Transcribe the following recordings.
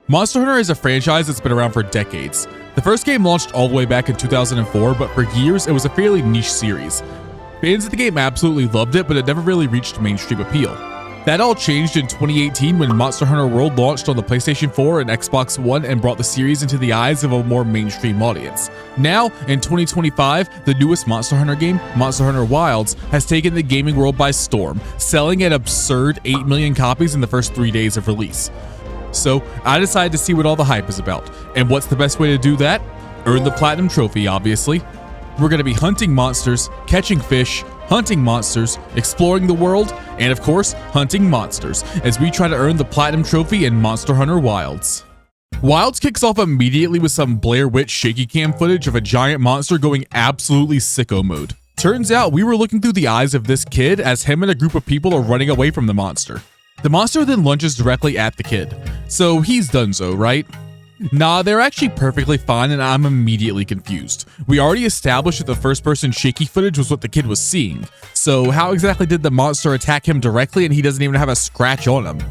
Monster Hunter is a franchise that's been around for decades. The first game launched all the way back in 2004, but for years it was a fairly niche series. Fans of the game absolutely loved it, but it never really reached mainstream appeal. That all changed in 2018 when Monster Hunter World launched on the PlayStation 4 and Xbox One and brought the series into the eyes of a more mainstream audience. Now, in 2025, the newest Monster Hunter game, Monster Hunter Wilds, has taken the gaming world by storm, selling an absurd 8 million copies in the first 3 days of release. So I decided to see what all the hype is about. And what's the best way to do that? Earn the Platinum Trophy, obviously. We're going to be hunting monsters, catching fish, hunting monsters, exploring the world, and of course, hunting monsters, as we try to earn the Platinum Trophy in Monster Hunter Wilds. Wilds kicks off immediately with some Blair Witch shaky cam footage of a giant monster going absolutely sicko mode. Turns out we were looking through the eyes of this kid as him and a group of people are running away from the monster. The monster then lunges directly at the kid. So he's donezo, right? Nah, they're actually perfectly fine and I'm immediately confused. We already established that the first person shaky footage was what the kid was seeing. So how exactly did the monster attack him directly and he doesn't even have a scratch on him?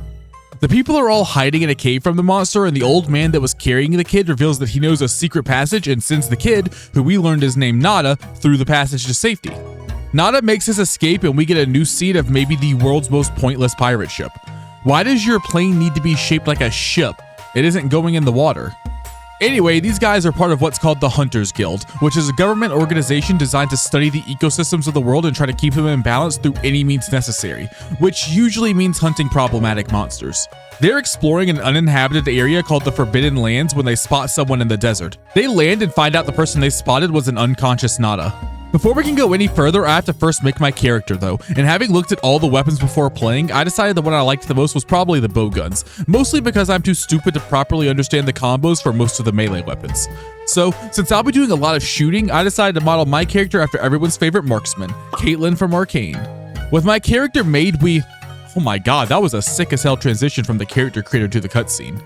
The people are all hiding in a cave from the monster and the old man that was carrying the kid reveals that he knows a secret passage and sends the kid, who we learned is named Nada, through the passage to safety. Nada makes his escape and we get a new scene of maybe the world's most pointless pirate ship. Why does your plane need to be shaped like a ship? It isn't going in the water. Anyway, these guys are part of what's called the Hunters Guild, which is a government organization designed to study the ecosystems of the world and try to keep them in balance through any means necessary, which usually means hunting problematic monsters. They're exploring an uninhabited area called the Forbidden Lands when they spot someone in the desert. They land and find out the person they spotted was an unconscious Nada. Before we can go any further, I have to first make my character though, and having looked at all the weapons before playing, I decided the one I liked the most was probably the bowguns, mostly because I'm too stupid to properly understand the combos for most of the melee weapons. So, since I'll be doing a lot of shooting, I decided to model my character after everyone's favorite marksman, Caitlyn from Arcane. With my character made, oh my god, that was a sick as hell transition from the character creator to the cutscene.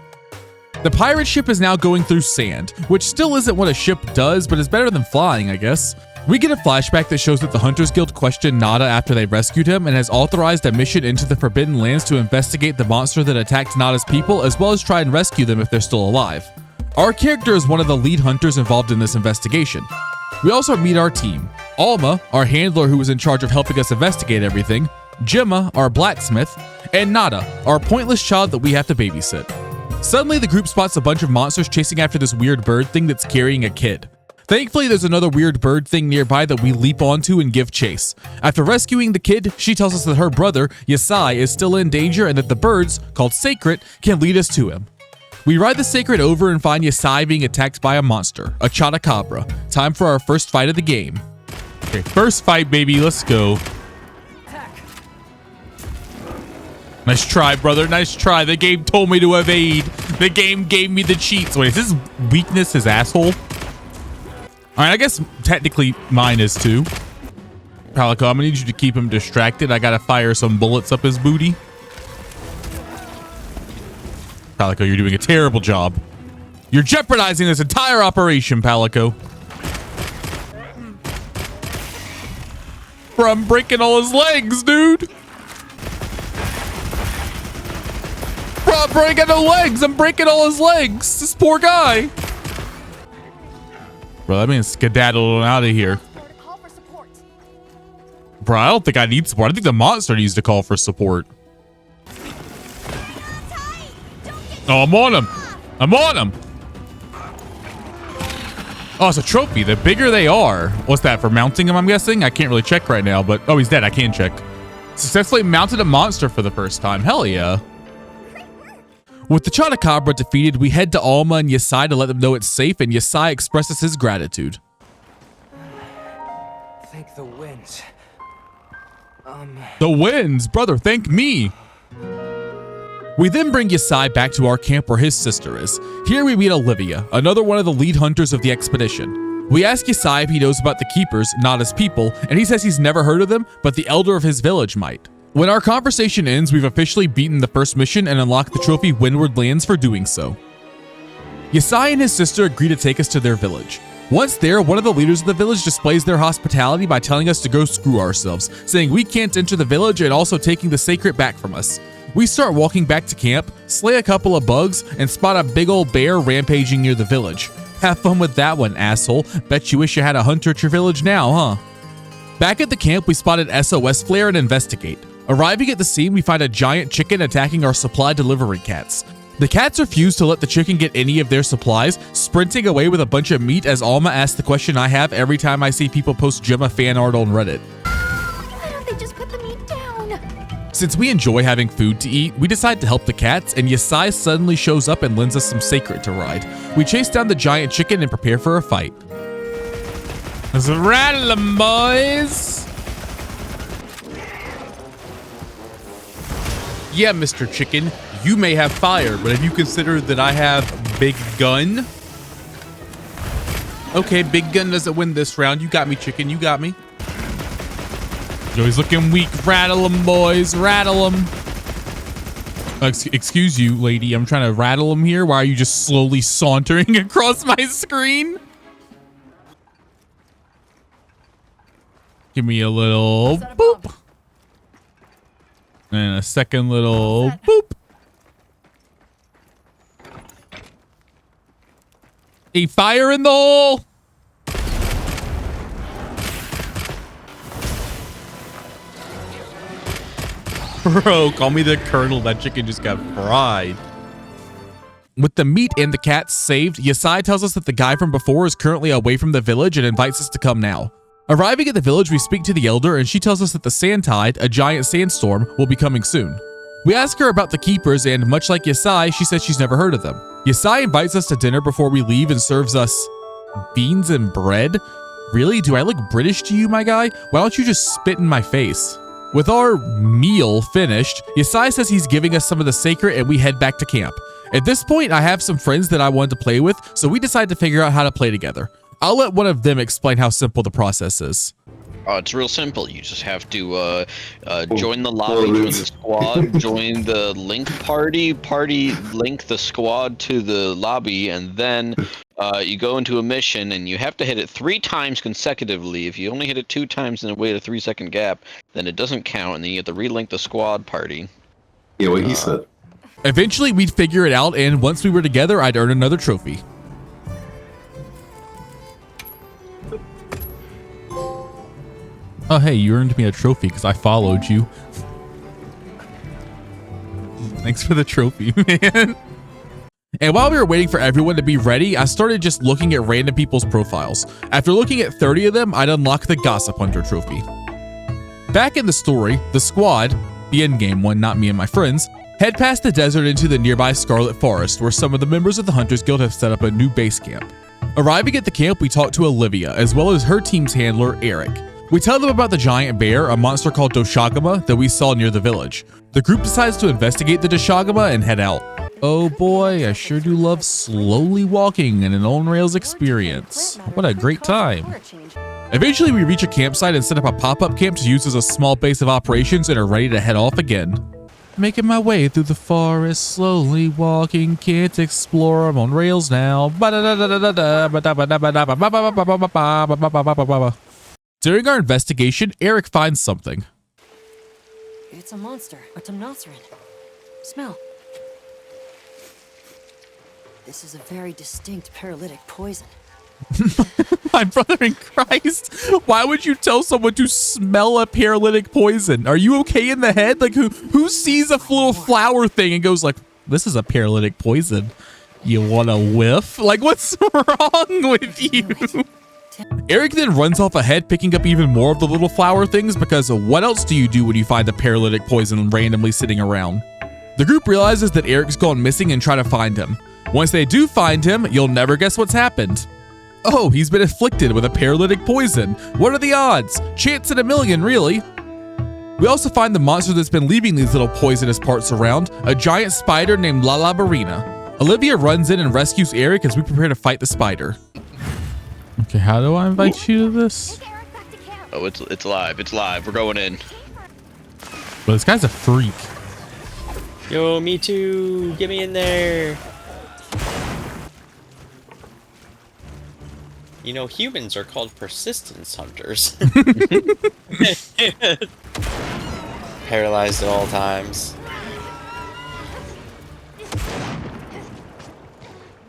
The pirate ship is now going through sand, which still isn't what a ship does, but is better than flying, I guess. We get a flashback that shows that the Hunters Guild questioned Nada after they rescued him and has authorized a mission into the Forbidden Lands to investigate the monster that attacked Nada's people, as well as try and rescue them if they're still alive. Our character is one of the lead hunters involved in this investigation. We also meet our team. Alma, our handler who was in charge of helping us investigate everything, Gemma, our blacksmith, and Nada, our pointless child that we have to babysit. Suddenly, the group spots a bunch of monsters chasing after this weird bird thing that's carrying a kid. Thankfully, there's another weird bird thing nearby that we leap onto and give chase. After rescuing the kid, she tells us that her brother, Yasai, is still in danger and that the birds, called Sacred, can lead us to him. We ride the Sacred over and find Yasai being attacked by a monster, a Chotacabra. Time for our first fight of the game. Okay, first fight, baby, let's go. Nice try, brother, nice try. The game told me to evade. The game gave me the cheats. Wait, is his weakness his asshole? All right, I guess technically mine is too. Palico, I'm gonna need you to keep him distracted. I gotta fire some bullets up his booty. Palico, you're doing a terrible job. You're jeopardizing this entire operation, Palico. Bro, I'm breaking all his legs, dude. Bro, I'm breaking no legs. I'm breaking all his legs. This poor guy. Bro, that means skedaddle out of here. Bro, I don't think I need support. I think the monster needs to call for support. Oh, I'm on him. I'm on him. Oh, it's a trophy. The bigger they are. What's that, for mounting him, I'm guessing? I can't really check right now, but... Oh, he's dead. I can check. Successfully mounted a monster for the first time. Hell yeah. With the Chotacabra defeated, we head to Alma and Yasai to let them know it's safe, and Yasai expresses his gratitude. Thank the winds. The winds? Brother, thank me. We then bring Yasai back to our camp where his sister is. Here we meet Olivia, another one of the lead hunters of the expedition. We ask Yasai if he knows about the Keepers, not his people, and he says he's never heard of them, but the elder of his village might. When our conversation ends, we've officially beaten the first mission and unlocked the trophy Windward Lands for doing so. Yasai and his sister agree to take us to their village. Once there, one of the leaders of the village displays their hospitality by telling us to go screw ourselves, saying we can't enter the village and also taking the Sacred back from us. We start walking back to camp, slay a couple of bugs, and spot a big old bear rampaging near the village. Have fun with that one, asshole. Bet you wish you had a hunter at your village now, huh? Back at the camp, we spotted SOS Flare and investigate. Arriving at the scene, we find a giant chicken attacking our supply delivery cats. The cats refuse to let the chicken get any of their supplies, sprinting away with a bunch of meat as Alma asks the question I have every time I see people post Gemma fan art on Reddit. Why don't they just put the meat down? Since we enjoy having food to eat, we decide to help the cats, and Yasai suddenly shows up and lends us some sacred to ride. We chase down the giant chicken and prepare for a fight. Let's rattle 'em, boys! Yeah, Mr. Chicken, you may have fire, but have you considered that I have big gun? Okay, big gun doesn't win this round. You got me, chicken. You got me. Yo, he's looking weak. Rattle him, boys. Rattle him. Excuse you, lady. I'm trying to rattle him here. Why are you just slowly sauntering across my screen? Give me a little boop. And a second little boop. A fire in the hole. Bro, call me the colonel. That chicken just got fried. With the meat and the cats saved, Yasai tells us that the guy from before is currently away from the village and invites us to come now. Arriving at the village, we speak to the elder and she tells us that the sand tide, a giant sandstorm, will be coming soon. We ask her about the keepers and much like Yasai, she says she's never heard of them. Yasai invites us to dinner before we leave and serves us beans and bread. Really? Do I look British to you, my guy? Why don't you just spit in my face? With our meal finished, Yasai says he's giving us some of the sacred and we head back to camp. At this point, I have some friends that I wanted to play with, so we decide to figure out how to play together. I'll let one of them explain how simple the process is. It's real simple. You just have to join the lobby, join the squad, join the link party, link the squad to the lobby, and then you go into a mission, and you have to hit it 3 times consecutively. If you only hit it 2 times and wait a 3-second gap, then it doesn't count, and then you have to relink the squad party. Yeah, what he said. Eventually, we'd figure it out, and once we were together, I'd earn another trophy. Oh, hey, you earned me a trophy because I followed you. Thanks for the trophy, man. And while we were waiting for everyone to be ready, I started just looking at random people's profiles. After looking at 30 of them, I'd unlock the Gossip Hunter trophy. Back in the story, the squad, the endgame one, not me and my friends, head past the desert into the nearby Scarlet Forest, where some of the members of the Hunters Guild have set up a new base camp. Arriving at the camp, we talk to Olivia, as well as her team's handler, Eric. We tell them about the giant bear, a monster called Doshagama, that we saw near the village. The group decides to investigate the Doshagama and head out. Oh boy, I sure do love slowly walking in an on-rails experience. What a great time. Eventually, we reach a campsite and set up a pop-up camp to use as a small base of operations and are ready to head off again. Making my way through the forest, slowly walking, can't explore, I'm on rails now. During our investigation, Eric finds something. It's a monster, a Temnoceran. Smell. This is a very distinct paralytic poison. My brother in Christ, why would you tell someone to smell a paralytic poison? Are you okay in the head? Like who sees a little flower thing and goes like, this is a paralytic poison. You want a whiff? Like what's wrong with you? Eric then runs off ahead, picking up even more of the little flower things because what else do you do when you find a paralytic poison randomly sitting around? The group realizes that Eric's gone missing and try to find him. Once they do find him, you'll never guess what's happened. Oh, he's been afflicted with a paralytic poison. What are the odds? Chance in a million, really. We also find the monster that's been leaving these little poisonous parts around, a giant spider named Lala Barina. Olivia runs in and rescues Eric as we prepare to fight the spider. Okay, how do I invite you to this? Oh, it's live. It's live. We're going in. But this guy's a freak. Yo, me too. Get me in there. You know, humans are called persistence hunters. Paralyzed at all times.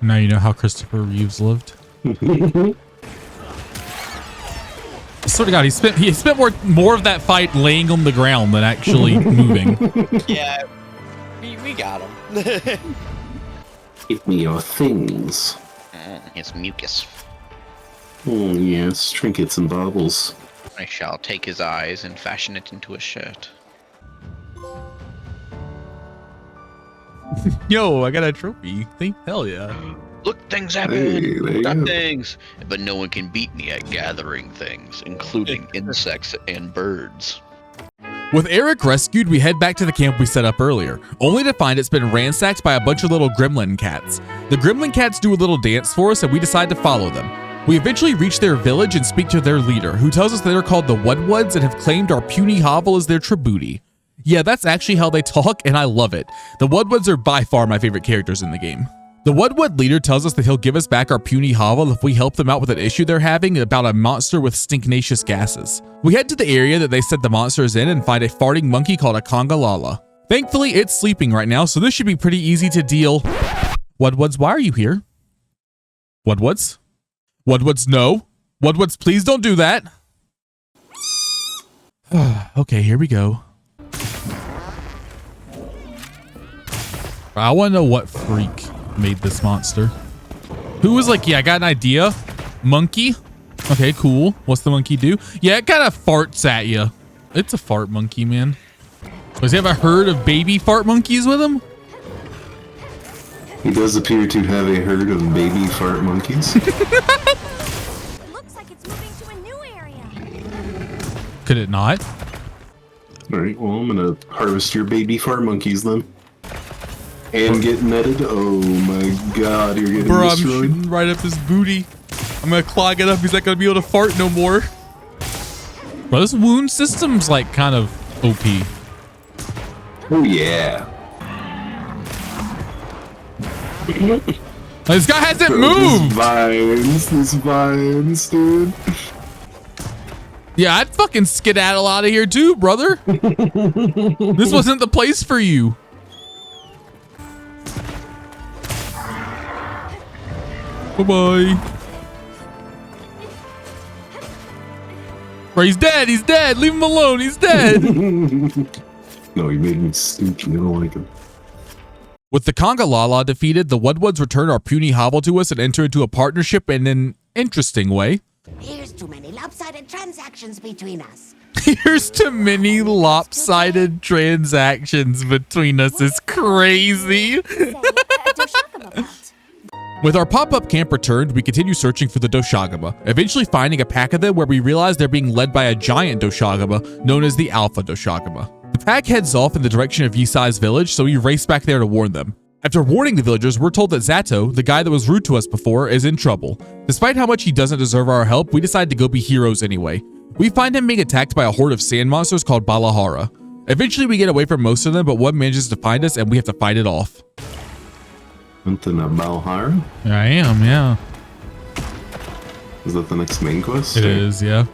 Now you know how Christopher Reeves lived. I swear to God, he spent more of that fight laying on the ground than actually moving. Yeah, we got him. Give me your things. His mucus. Oh, yes, trinkets and baubles. I shall take his eyes and fashion it into a shirt. Yo, I got a trophy. Hell yeah. Look, things happen. Hey, there you Got go. things. But no one can beat me at gathering things, including insects and birds. With Eric rescued, we head back to the camp we set up earlier, only to find it's been ransacked by a bunch of little gremlin cats. The gremlin cats do a little dance for us and we decide to follow them. We eventually reach their village and speak to their leader, who tells us they're called the Wudwuds and have claimed our puny hovel as their tribute. Yeah, that's actually how they talk, and I love it. The Wudwuds are by far my favorite characters in the game. The Wudwud leader tells us that he'll give us back our puny hovel if we help them out with an issue they're having about a monster with stinknacious gases. We head to the area that they said the monster is in and find a farting monkey called a Congalala. Thankfully, it's sleeping right now, so this should be pretty easy to deal. Wudwuds, why are you here? Wudwuds? Wudwuds, no. Wudwuds, please don't do that. Okay, here we go. I want to know what freak made this monster. Who was like, yeah, I got an idea. Monkey? Okay, cool. What's the monkey do? Yeah, it kind of farts at you. It's a fart monkey, man. Does he have a herd of baby fart monkeys with him? He does appear to have a herd of baby fart monkeys. It looks like it's moving to a new area. Could it not? Alright, well, I'm gonna harvest your baby fart monkeys then. And get netted. Oh my god, you're getting Bro, I'm destroyed. shooting right up his booty. I'm gonna clog it up. He's not gonna be able to fart no more. Bro, this wound system's like kind of OP. Oh yeah. This guy hasn't These moved. vines, dude. Yeah, I'd fucking skedaddle out of here too, brother. This wasn't the place for you. Bye-bye. Bro, he's dead. He's dead. Leave him alone. He's dead. No, he made me stinky. I don't like him. With the Congalala defeated, the Wudwuds return our puny hovel to us and enter into a partnership in an interesting way. Here's too many lopsided transactions between us. Here's too many lopsided transactions between us. It's crazy. Say, Doshakama belt. With our pop-up camp returned, we continue searching for the Doshagama, eventually finding a pack of them where we realize they're being led by a giant Doshagama known as the Alpha Doshagama. The pack heads off in the direction of Yisai's village, so we race back there to warn them. After warning the villagers, we're told that Zato, the guy that was rude to us before, is in trouble. Despite how much he doesn't deserve our help, we decide to go be heroes anyway. We find him being attacked by a horde of sand monsters called Balahara. Eventually we get away from most of them, but one manages to find us and we have to fight it off. Something about Balhara? I am, yeah. Is that the next main quest? It is, yeah.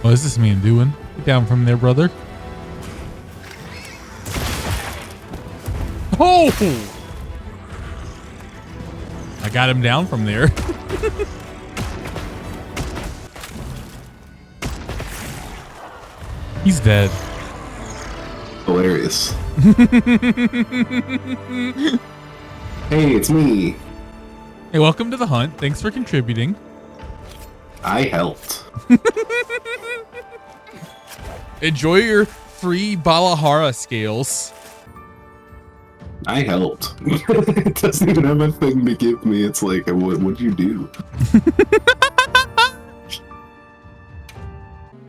What is this man doing? Get down from there, brother. Oh! I got him down from there. He's dead. Hilarious. Hey, it's me. Hey, welcome to the hunt. Thanks for contributing. I helped. Enjoy your free Balahara scales. I helped. It doesn't even have a thing to give me. It's like, what'd you do?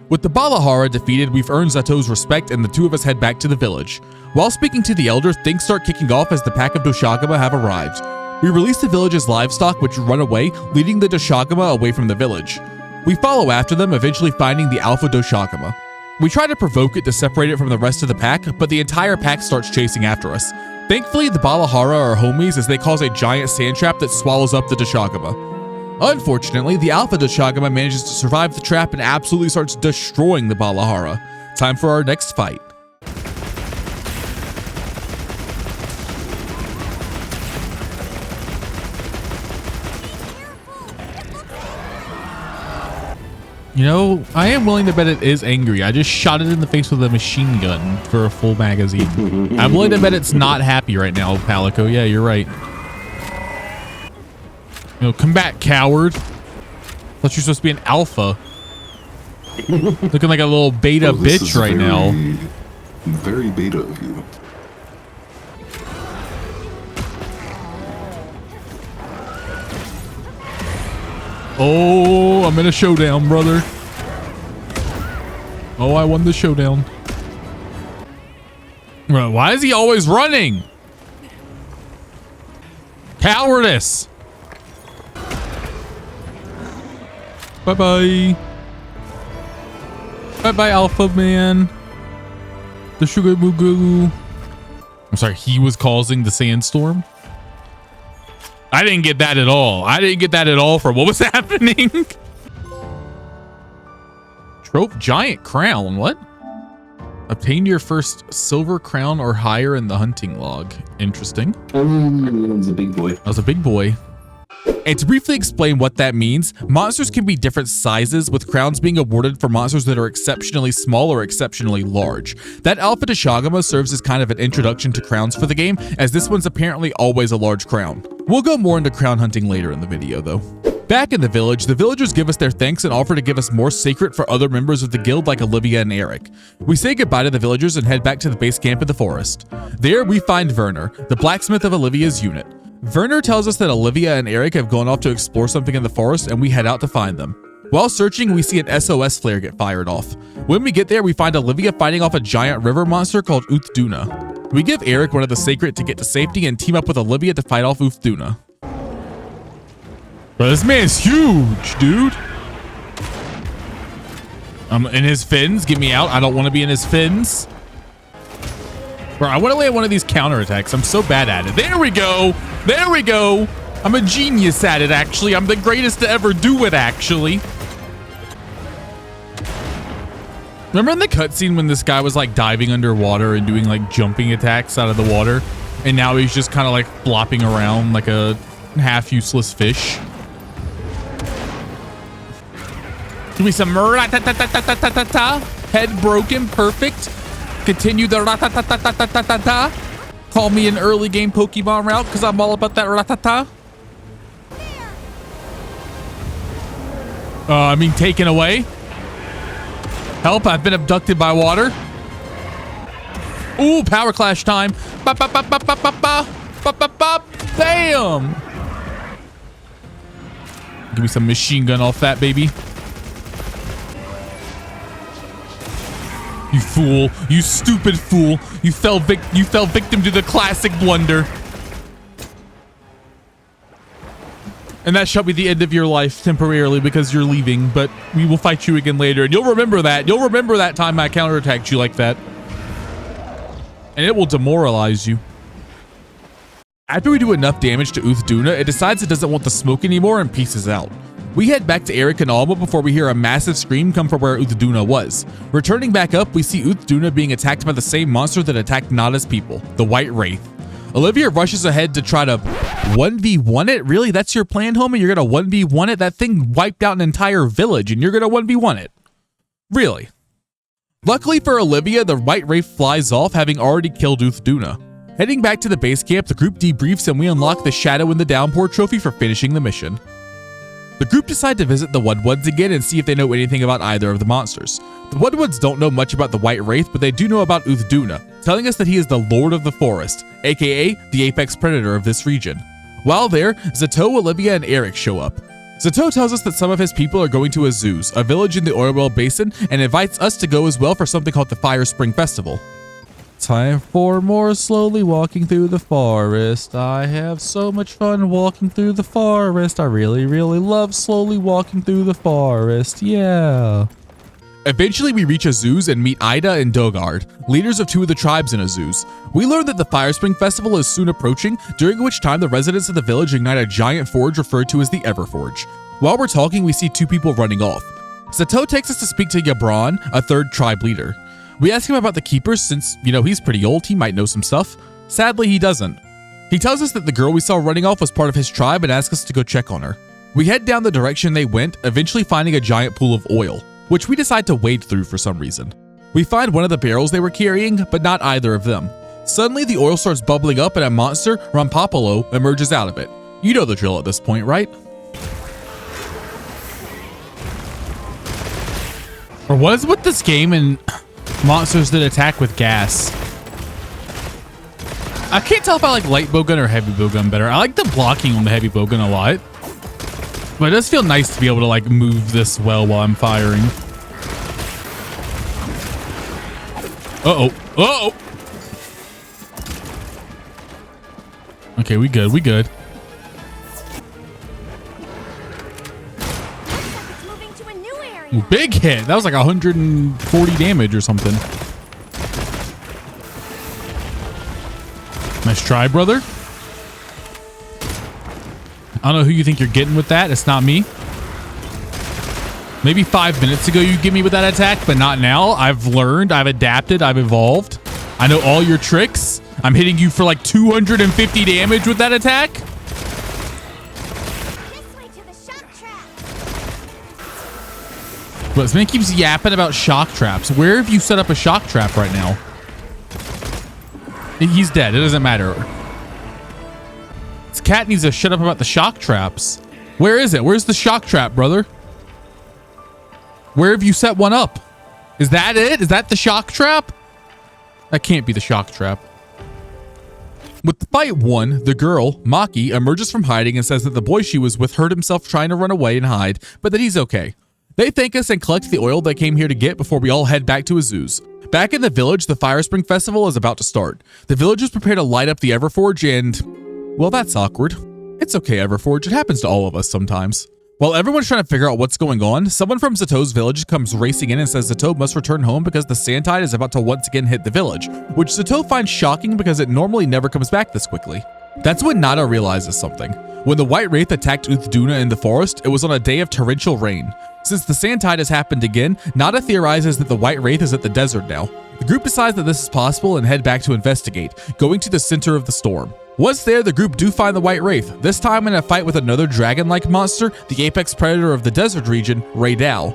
With the Balahara defeated, we've earned Zato's respect and the two of us head back to the village. While speaking to the elders, things start kicking off as the pack of Doshagama have arrived. We release the village's livestock, which run away, leading the Doshagama away from the village. We follow after them, eventually finding the Alpha Doshagama. We try to provoke it to separate it from the rest of the pack, but the entire pack starts chasing after us. Thankfully, the Balahara are homies as they cause a giant sand trap that swallows up the Doshagama. Unfortunately, the Alpha Doshagama manages to survive the trap and absolutely starts destroying the Balahara. Time for our next fight. You know, I am willing to bet it is angry. I just shot it in the face with a machine gun for a full magazine. I'm willing to bet it's not happy right now, Palico. Yeah, you're right. You know, come back, coward. Thought you're supposed to be an alpha. Looking like a little beta bitch right now. Very beta of you. Oh, I'm in a showdown, brother. Oh, I won the showdown. Bro, why is he always running? Cowardice. Bye-bye. Bye-bye, Alpha Man. The Sugar Boo Goo. I'm sorry, he was causing the sandstorm? I didn't get that at all. I didn't get that at all for what was happening. Trope giant crown. What? Obtain your first silver crown or higher in the hunting log. Interesting. That was a big boy. That was a big boy. And to briefly explain what that means, monsters can be different sizes, with crowns being awarded for monsters that are exceptionally small or exceptionally large. That Alpha de Shagama serves as kind of an introduction to crowns for the game, as this one's apparently always a large crown. We'll go more into crown hunting later in the video though. Back in the village, the villagers give us their thanks and offer to give us more secret for other members of the guild like Olivia and Eric. We say goodbye to the villagers and head back to the base camp in the forest. There we find Werner, the blacksmith of Olivia's unit. Werner tells us that Olivia and Eric have gone off to explore something in the forest, and we head out to find them. While searching, we see an SOS flare get fired off. When we get there, we find Olivia fighting off a giant river monster called Uthduna. We give Eric one of the secret to get to safety and team up with Olivia to fight off Uthduna. Bro, this man's huge, dude. In his fins, get me out. I don't want to be in his fins. Bro, I want to land one of these counterattacks. I'm so bad at it. There we go. There we go. I'm a genius at it, actually. I'm the greatest to ever do it, actually. Remember in the cutscene when this guy was like diving underwater and doing like jumping attacks out of the water? And now he's just kind of like flopping around like a half useless fish. Give me some ra-ta-ta-ta-ta-ta-ta-ta. Head broken, perfect. Continue the ra-ta-ta-ta-ta-ta-ta-ta. Call me an early game Pokemon route because I'm all about that ra-ta-ta. I mean, taken away. Help, I've been abducted by water. Ooh, power clash time. Ba, ba, ba, ba, ba, ba, ba. Ba, ba, ba. Bam. Give me some machine gun off that, baby. You fool. You stupid fool. You fell victim to the classic blunder. And that shall be the end of your life temporarily because you're leaving, but we will fight you again later. And you'll remember that. You'll remember that time I counterattacked you like that. And it will demoralize you. After we do enough damage to Uthduna, it decides it doesn't want the smoke anymore and pieces out. We head back to Eric and Alma before we hear a massive scream come from where Uthduna was. Returning back up, we see Uthduna being attacked by the same monster that attacked Nada's people, the White Wraith. Olivia rushes ahead to try to 1v1 it? Really? That's your plan, homie? You're gonna 1v1 it? That thing wiped out an entire village and you're gonna 1v1 it? Really? Luckily for Olivia, the White Wraith flies off, having already killed Uthduna. Heading back to the base camp, the group debriefs and we unlock the Shadow in the Downpour trophy for finishing the mission. The group decide to visit the Woodwoods again and see if they know anything about either of the monsters. The Woodwoods don't know much about the White Wraith, but they do know about Uthduna, telling us that he is the Lord of the Forest, aka the apex predator of this region. While there, Zato, Olivia, and Eric show up. Zato tells us that some of his people are going to Azuz, a village in the Oilwell Basin, and invites us to go as well for something called the Fire Spring Festival. Time for more slowly walking through the forest. I have so much fun walking through the forest. I really, really love slowly walking through the forest. Yeah. Eventually, we reach Azuz and meet Ida and Dogard, leaders of two of the tribes in Azuz. We learn that the Fire Spring Festival is soon approaching, during which time the residents of the village ignite a giant forge referred to as the Everforge. While we're talking, we see two people running off. Zato takes us to speak to Yabran, a third tribe leader. We ask him about the Keepers since, you know, he's pretty old, he might know some stuff. Sadly, he doesn't. He tells us that the girl we saw running off was part of his tribe and asks us to go check on her. We head down the direction they went, eventually finding a giant pool of oil, which we decide to wade through for some reason. We find one of the barrels they were carrying, but not either of them. Suddenly, the oil starts bubbling up and a monster, Rampapolo, emerges out of it. You know the drill at this point, right? Or what is with this game and monsters that attack with gas? I can't tell if I like light bowgun or heavy bowgun better. I like the blocking on the heavy bowgun a lot. But it does feel nice to be able to like move this well while I'm firing. Uh-oh. Uh-oh. Okay, we good. We good. It's moving to a new area. Ooh, big hit. That was like 140 damage or something. Nice try, brother. I don't know who you think you're getting with that. It's not me. Maybe 5 minutes ago you get me with that attack, but not now. I've learned, I've adapted, I've evolved. I know all your tricks. I'm hitting you for like 250 damage with that attack. This way to the shock trap. But this man keeps yapping about shock traps. Where have you set up a shock trap right now? He's dead. It doesn't matter. This cat needs to shut up about the shock traps. Where is it? Where's the shock trap, brother? Where have you set one up? Is that it? Is that the shock trap? That can't be the shock trap. With the fight won, the girl, Maki, emerges from hiding and says that the boy she was with hurt himself trying to run away and hide, but that he's okay. They thank us and collect the oil they came here to get before we all head back to Azu's. Back in the village, the Fire Spring Festival is about to start. The villagers prepare to light up the Everforge and... well, that's awkward. It's okay, Everforge. It happens to all of us sometimes. While everyone's trying to figure out what's going on, someone from Zato's village comes racing in and says Zato must return home because the sand tide is about to once again hit the village, which Zato finds shocking because it normally never comes back this quickly. That's when Nada realizes something. When the White Wraith attacked Uthduna in the forest, it was on a day of torrential rain. Since the sand tide has happened again, Nada theorizes that the White Wraith is at the desert now. The group decides that this is possible and head back to investigate, going to the center of the storm. Once there, the group do find the White Wraith, this time in a fight with another dragon-like monster, the apex predator of the desert region, Raydal.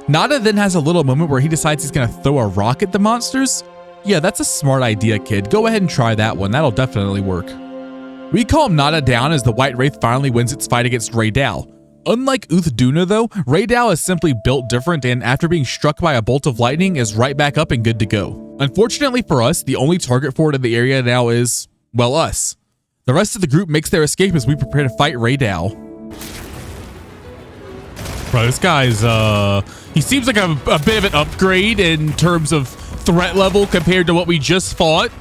Nada then has a little moment where he decides he's gonna throw a rock at the monsters. Yeah, that's a smart idea, kid. Go ahead and try that one. That'll definitely work. We calm Nada down as the White Wraith finally wins its fight against Raydal. Unlike Uthduna though, Raydal is simply built different and after being struck by a bolt of lightning is right back up and good to go. Unfortunately for us, the only target for it in the area now is, well, us. The rest of the group makes their escape as we prepare to fight Raydal. Bro, this guy's, he seems like a bit of an upgrade in terms of threat level compared to what we just fought.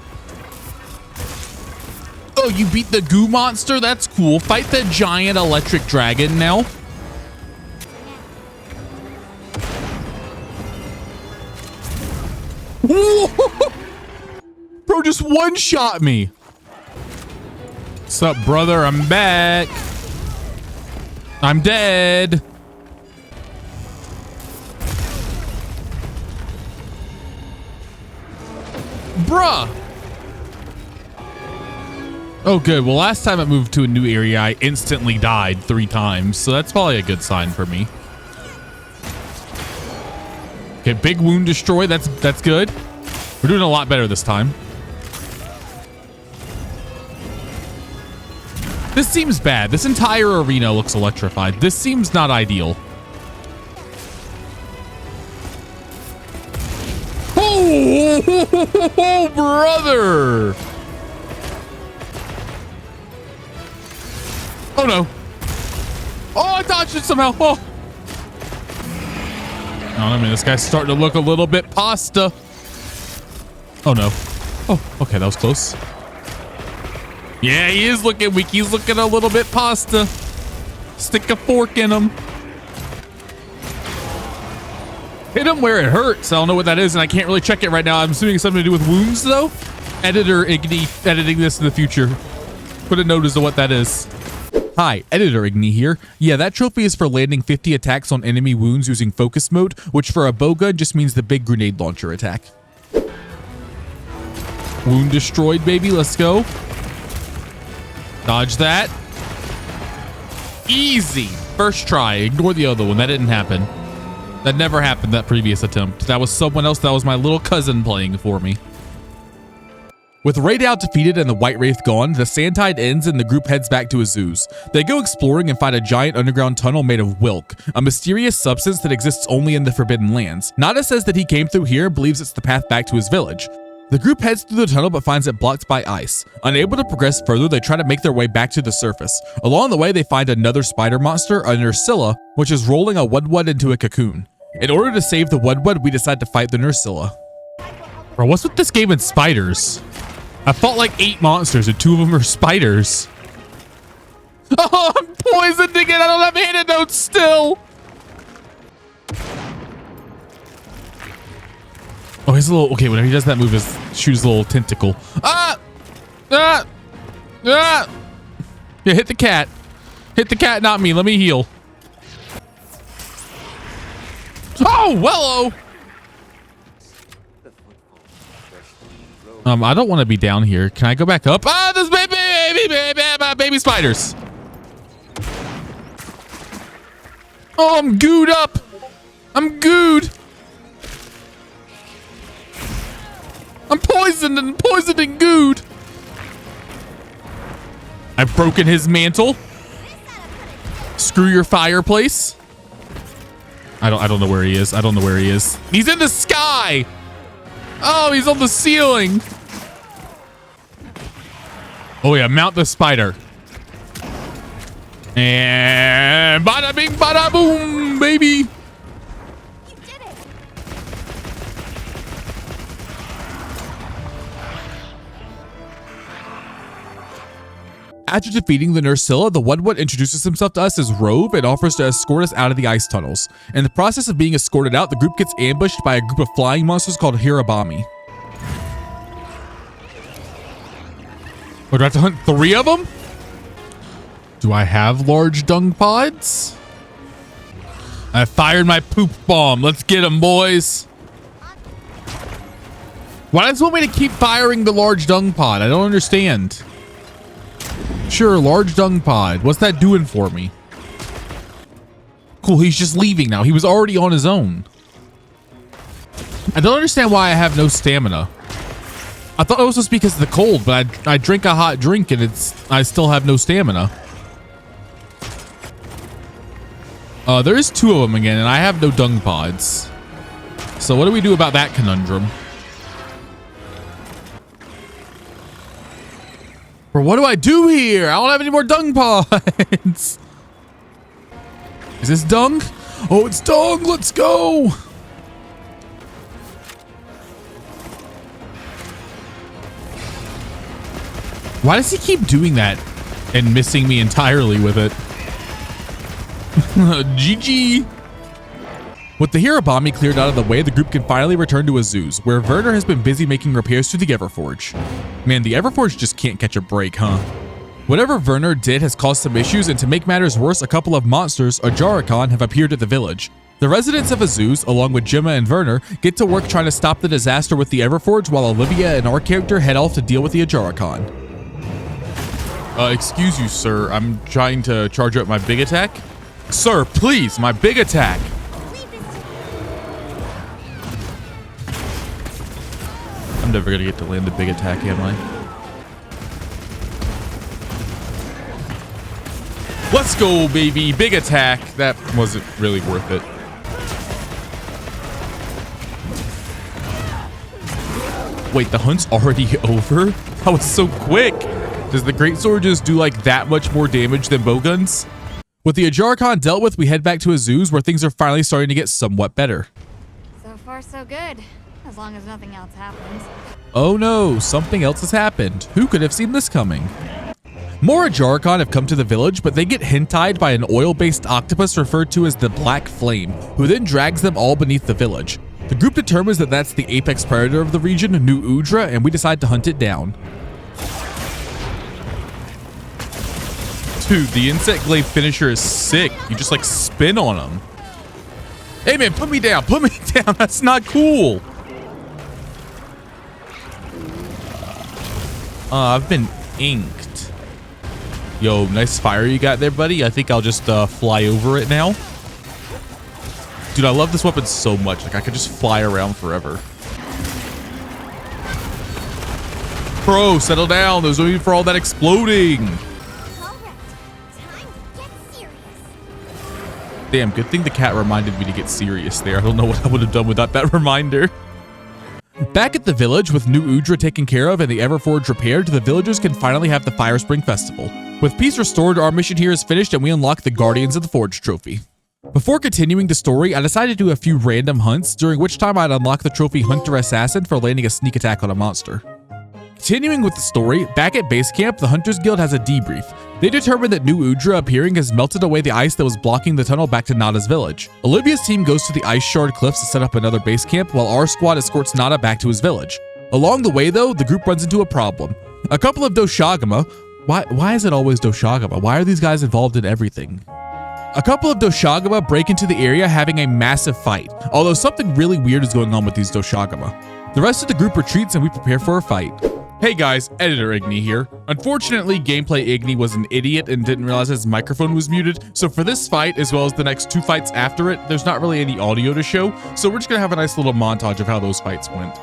Oh, you beat the goo monster? That's cool. Fight the giant electric dragon now. Whoa! Bro, just one-shot me. What's up, brother? I'm back. I'm dead. Bruh. Oh, good. Well, last time I moved to a new area, I instantly died 3 times. So that's probably a good sign for me. Okay, big wound destroyed. That's good. We're doing a lot better this time. This seems bad. This entire arena looks electrified. This seems not ideal. Oh, brother. Oh, no. Oh, I dodged it somehow. Oh. I mean, this guy's starting to look a little bit pasta. Oh, no. Oh, okay. That was close. Yeah, he is looking weak. He's looking a little bit pasta. Stick a fork in him. Hit him where it hurts. I don't know what that is, and I can't really check it right now. I'm assuming it's something to do with wounds, though. Editor Igni editing this in the future. Put a note as to what that is. Hi, Editor Igni here. Yeah, that trophy is for landing 50 attacks on enemy wounds using focus mode, which for a bowgun just means the big grenade launcher attack. Wound destroyed, baby. Let's go. Dodge that. Easy. First try. Ignore the other one. That didn't happen. That never happened, that previous attempt. That was someone else. That was my little cousin playing for me. With Raydout defeated and the White Wraith gone, the Sandtide ends and the group heads back to Azuz. They go exploring and find a giant underground tunnel made of Wilk, a mysterious substance that exists only in the Forbidden Lands. Nada says that he came through here and believes it's the path back to his village. The group heads through the tunnel but finds it blocked by ice. Unable to progress further, they try to make their way back to the surface. Along the way, they find another spider monster, a Nursilla, which is rolling a Wudwud into a cocoon. In order to save the Wudwud, we decide to fight the Nursilla. Bro, what's with this game and spiders? I fought like 8 monsters and 2 of them are spiders. Oh, I'm poisoned again. I don't have antidotes still. Oh, he's a little, okay, whenever he does that move, he shoots a little tentacle. Ah! Ah! Ah! Yeah, hit the cat. Hit the cat, not me. Let me heal. Oh, hello. I don't want to be down here. Can I go back up? Ah, there's baby spiders. Oh, I'm gooed up. I'm gooed. I'm poisoned and gooed. I've broken his mantle. Screw your fireplace. I don't know where he is. I don't know where he is. He's in the sky. Oh, he's on the ceiling. Oh yeah, mount the spider. And bada bing, bada boom, baby. You did it. After defeating the Nursilla, the Wudwud introduces himself to us as Rove and offers to escort us out of the ice tunnels. In the process of being escorted out, the group gets ambushed by a group of flying monsters called Hirabami. Oh, do I have to hunt 3 of them? Do I have large dung pods? I fired my poop bomb. Let's get them, boys. Why does it want me to keep firing the large dung pod? I don't understand. Sure, large dung pod. What's that doing for me? Cool, he's just leaving now. He was already on his own. I don't understand why I have no stamina. I thought it was just because of the cold, but I drink a hot drink and I still have no stamina. There is 2 of them again, and I have no dung pods. So what do we do about that conundrum? Or what do I do here? I don't have any more dung pods. Is this dung? Oh, it's dung. Let's go. Why does he keep doing that and missing me entirely with it? GG. With the Hirabami cleared out of the way, the group can finally return to Azuz, where Werner has been busy making repairs to the Everforge. Man, the Everforge just can't catch a break, huh? Whatever Werner did has caused some issues, and to make matters worse, a couple of monsters, Ajarakan, have appeared at the village. The residents of Azuz, along with Gemma and Werner, get to work trying to stop the disaster with the Everforge, while Olivia and our character head off to deal with the Ajarakan. Excuse you, sir. I'm trying to charge up my big attack. Sir, please, my big attack. I'm never gonna get to land the big attack, am I? Let's go, baby. Big attack. That wasn't really worth it. Wait, the hunt's already over? That was so quick. Does the greatsword just do like that much more damage than bowguns? With the Ajarakan dealt with, we head back to Azuz, where things are finally starting to get somewhat better. So far, so good. As long as nothing else happens. Oh no, something else has happened. Who could have seen this coming? More Ajarakan have come to the village, but they get hentied by an oil-based octopus referred to as the Black Flame, who then drags them all beneath the village. The group determines that that's the apex predator of the region, New Udra, and we decide to hunt it down. Dude, the insect glaive finisher is sick. You just like spin on them. Hey man, put me down. Put me down. That's not cool. I've been inked. Yo, nice fire you got there, buddy. I think I'll just fly over it now. Dude, I love this weapon so much. Like, I could just fly around forever. Bro, settle down. There's no need for all that exploding. All right, time to get serious. Damn, good thing the cat reminded me to get serious there. I don't know what I would have done without that reminder. Back at the village, with New Udra taken care of and the Everforge repaired, the villagers can finally have the Fire Spring Festival. With peace restored, our mission here is finished and we unlock the Guardians of the Forge trophy. Before continuing the story, I decided to do a few random hunts, during which time I'd unlock the trophy Hunter Assassin for landing a sneak attack on a monster. Continuing with the story, back at base camp, the Hunters Guild has a debrief. They determine that New Udra appearing has melted away the ice that was blocking the tunnel back to Nada's village. Olivia's team goes to the Ice Shard Cliffs to set up another base camp, while our squad escorts Nada back to his village. Along the way though, the group runs into a problem. A couple of Doshagama, why is it always Doshagama? Why are these guys involved in everything? A couple of Doshagama break into the area having a massive fight, although something really weird is going on with these Doshagama. The rest of the group retreats and we prepare for a fight. Hey guys, Editor Igni here. Unfortunately, Gameplay Igni was an idiot and didn't realize his microphone was muted, so for this fight, as well as the next 2 fights after it, there's not really any audio to show, so we're just gonna have a nice little montage of how those fights went.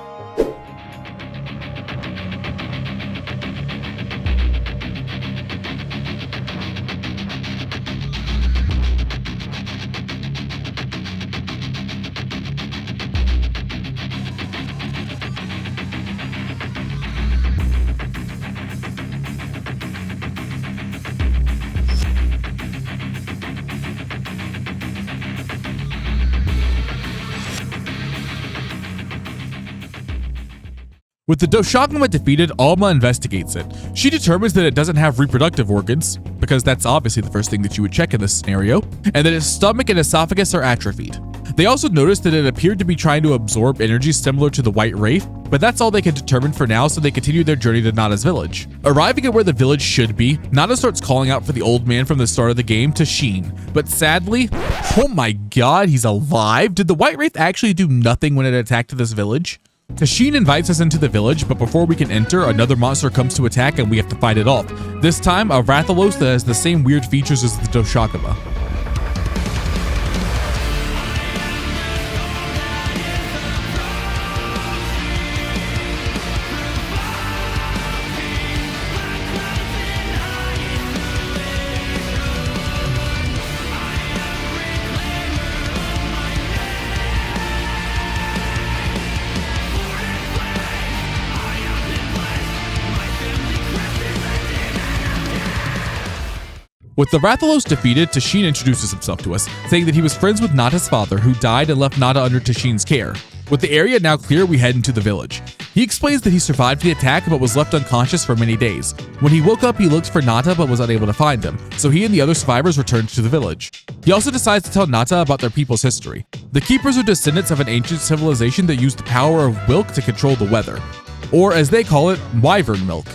With the Doshagama defeated, Alma investigates it. She determines that it doesn't have reproductive organs, because that's obviously the first thing that you would check in this scenario, and that its stomach and esophagus are atrophied. They also noticed that it appeared to be trying to absorb energy similar to the White Wraith, but that's all they can determine for now, so they continue their journey to Nada's village. Arriving at where the village should be, Nada starts calling out for the old man from the start of the game, Tashin. But sadly, oh my god, he's alive? Did the White Wraith actually do nothing when it attacked this village? Tashin invites us into the village, but before we can enter, another monster comes to attack and we have to fight it off. This time, a Rathalos that has the same weird features as the Doshagama. With the Rathalos defeated, Tashin introduces himself to us, saying that he was friends with Nada's father, who died and left Nada under Tashin's care. With the area now clear, we head into the village. He explains that he survived the attack but was left unconscious for many days. When he woke up, he looked for Nada but was unable to find him, so he and the other survivors returned to the village. He also decides to tell Nada about their people's history. The Keepers are descendants of an ancient civilization that used the power of Wilk to control the weather, or as they call it, wyvern milk.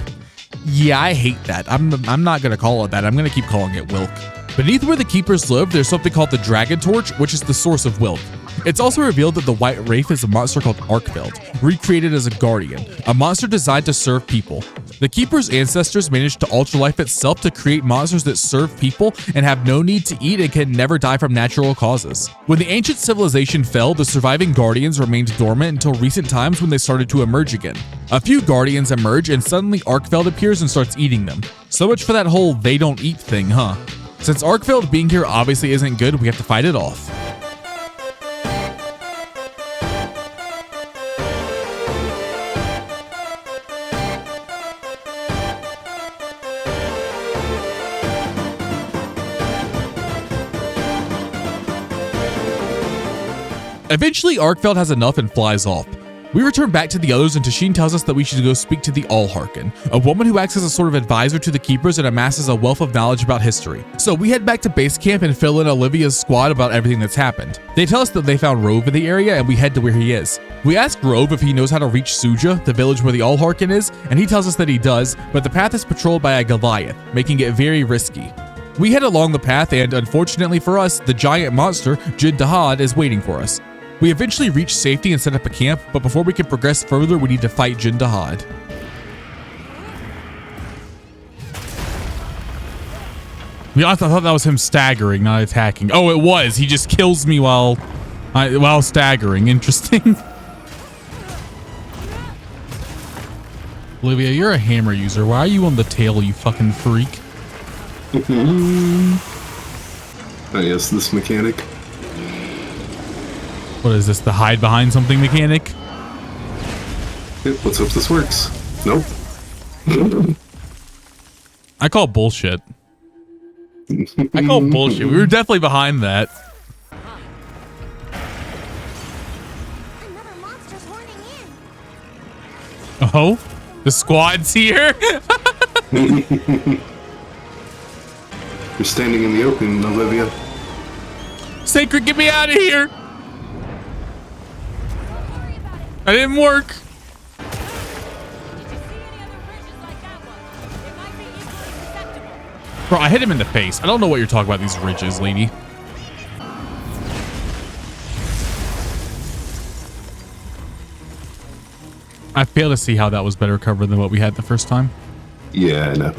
Yeah, I hate that. I'm not gonna call it that. I'm gonna keep calling it Wilk. Beneath where the Keepers live, there's something called the Dragon Torch, which is the source of Wilk. It's also revealed that the White Wraith is a monster called Arkfeld, recreated as a guardian, a monster designed to serve people. The Keeper's ancestors managed to alter life itself to create monsters that serve people and have no need to eat and can never die from natural causes. When the ancient civilization fell, the surviving guardians remained dormant until recent times when they started to emerge again. A few guardians emerge and suddenly Arkfeld appears and starts eating them. So much for that whole they don't eat thing, huh? Since Arkfeld being here obviously isn't good, we have to fight it off. Eventually, Arkfeld has enough and flies off. We return back to the others and Tashin tells us that we should go speak to the Allharken, a woman who acts as a sort of advisor to the Keepers and amasses a wealth of knowledge about history. So we head back to base camp and fill in Olivia's squad about everything that's happened. They tell us that they found Rove in the area and we head to where he is. We ask Rove if he knows how to reach Suja, the village where the Allharken is, and he tells us that he does, but the path is patrolled by a Goliath, making it very risky. We head along the path and, unfortunately for us, the giant monster, Jin Dahad, is waiting for us. We eventually reach safety and set up a camp, but before we can progress further, we need to fight Jin Dahad. be honest, I thought that was him staggering, not attacking. Oh, it was. He just kills me while staggering. Interesting. Olivia, you're a hammer user. Why are you on the tail, you fucking freak? Oh yes, this mechanic. What is this? The hide behind something mechanic? Yep, let's hope this works. Nope. I call bullshit. I call bullshit. We were definitely behind that. Another monster's horning in. Oh, the squad's here. You're standing in the open, Olivia. Sacred, get me out of here. Don't worry about it. I didn't work. Did you see any other bridges like that one? It might be equally susceptible. Bro, I hit him in the face. I don't know what you're talking about, these ridges, lady. I fail to see how that was better covered than what we had the first time. Yeah, I know.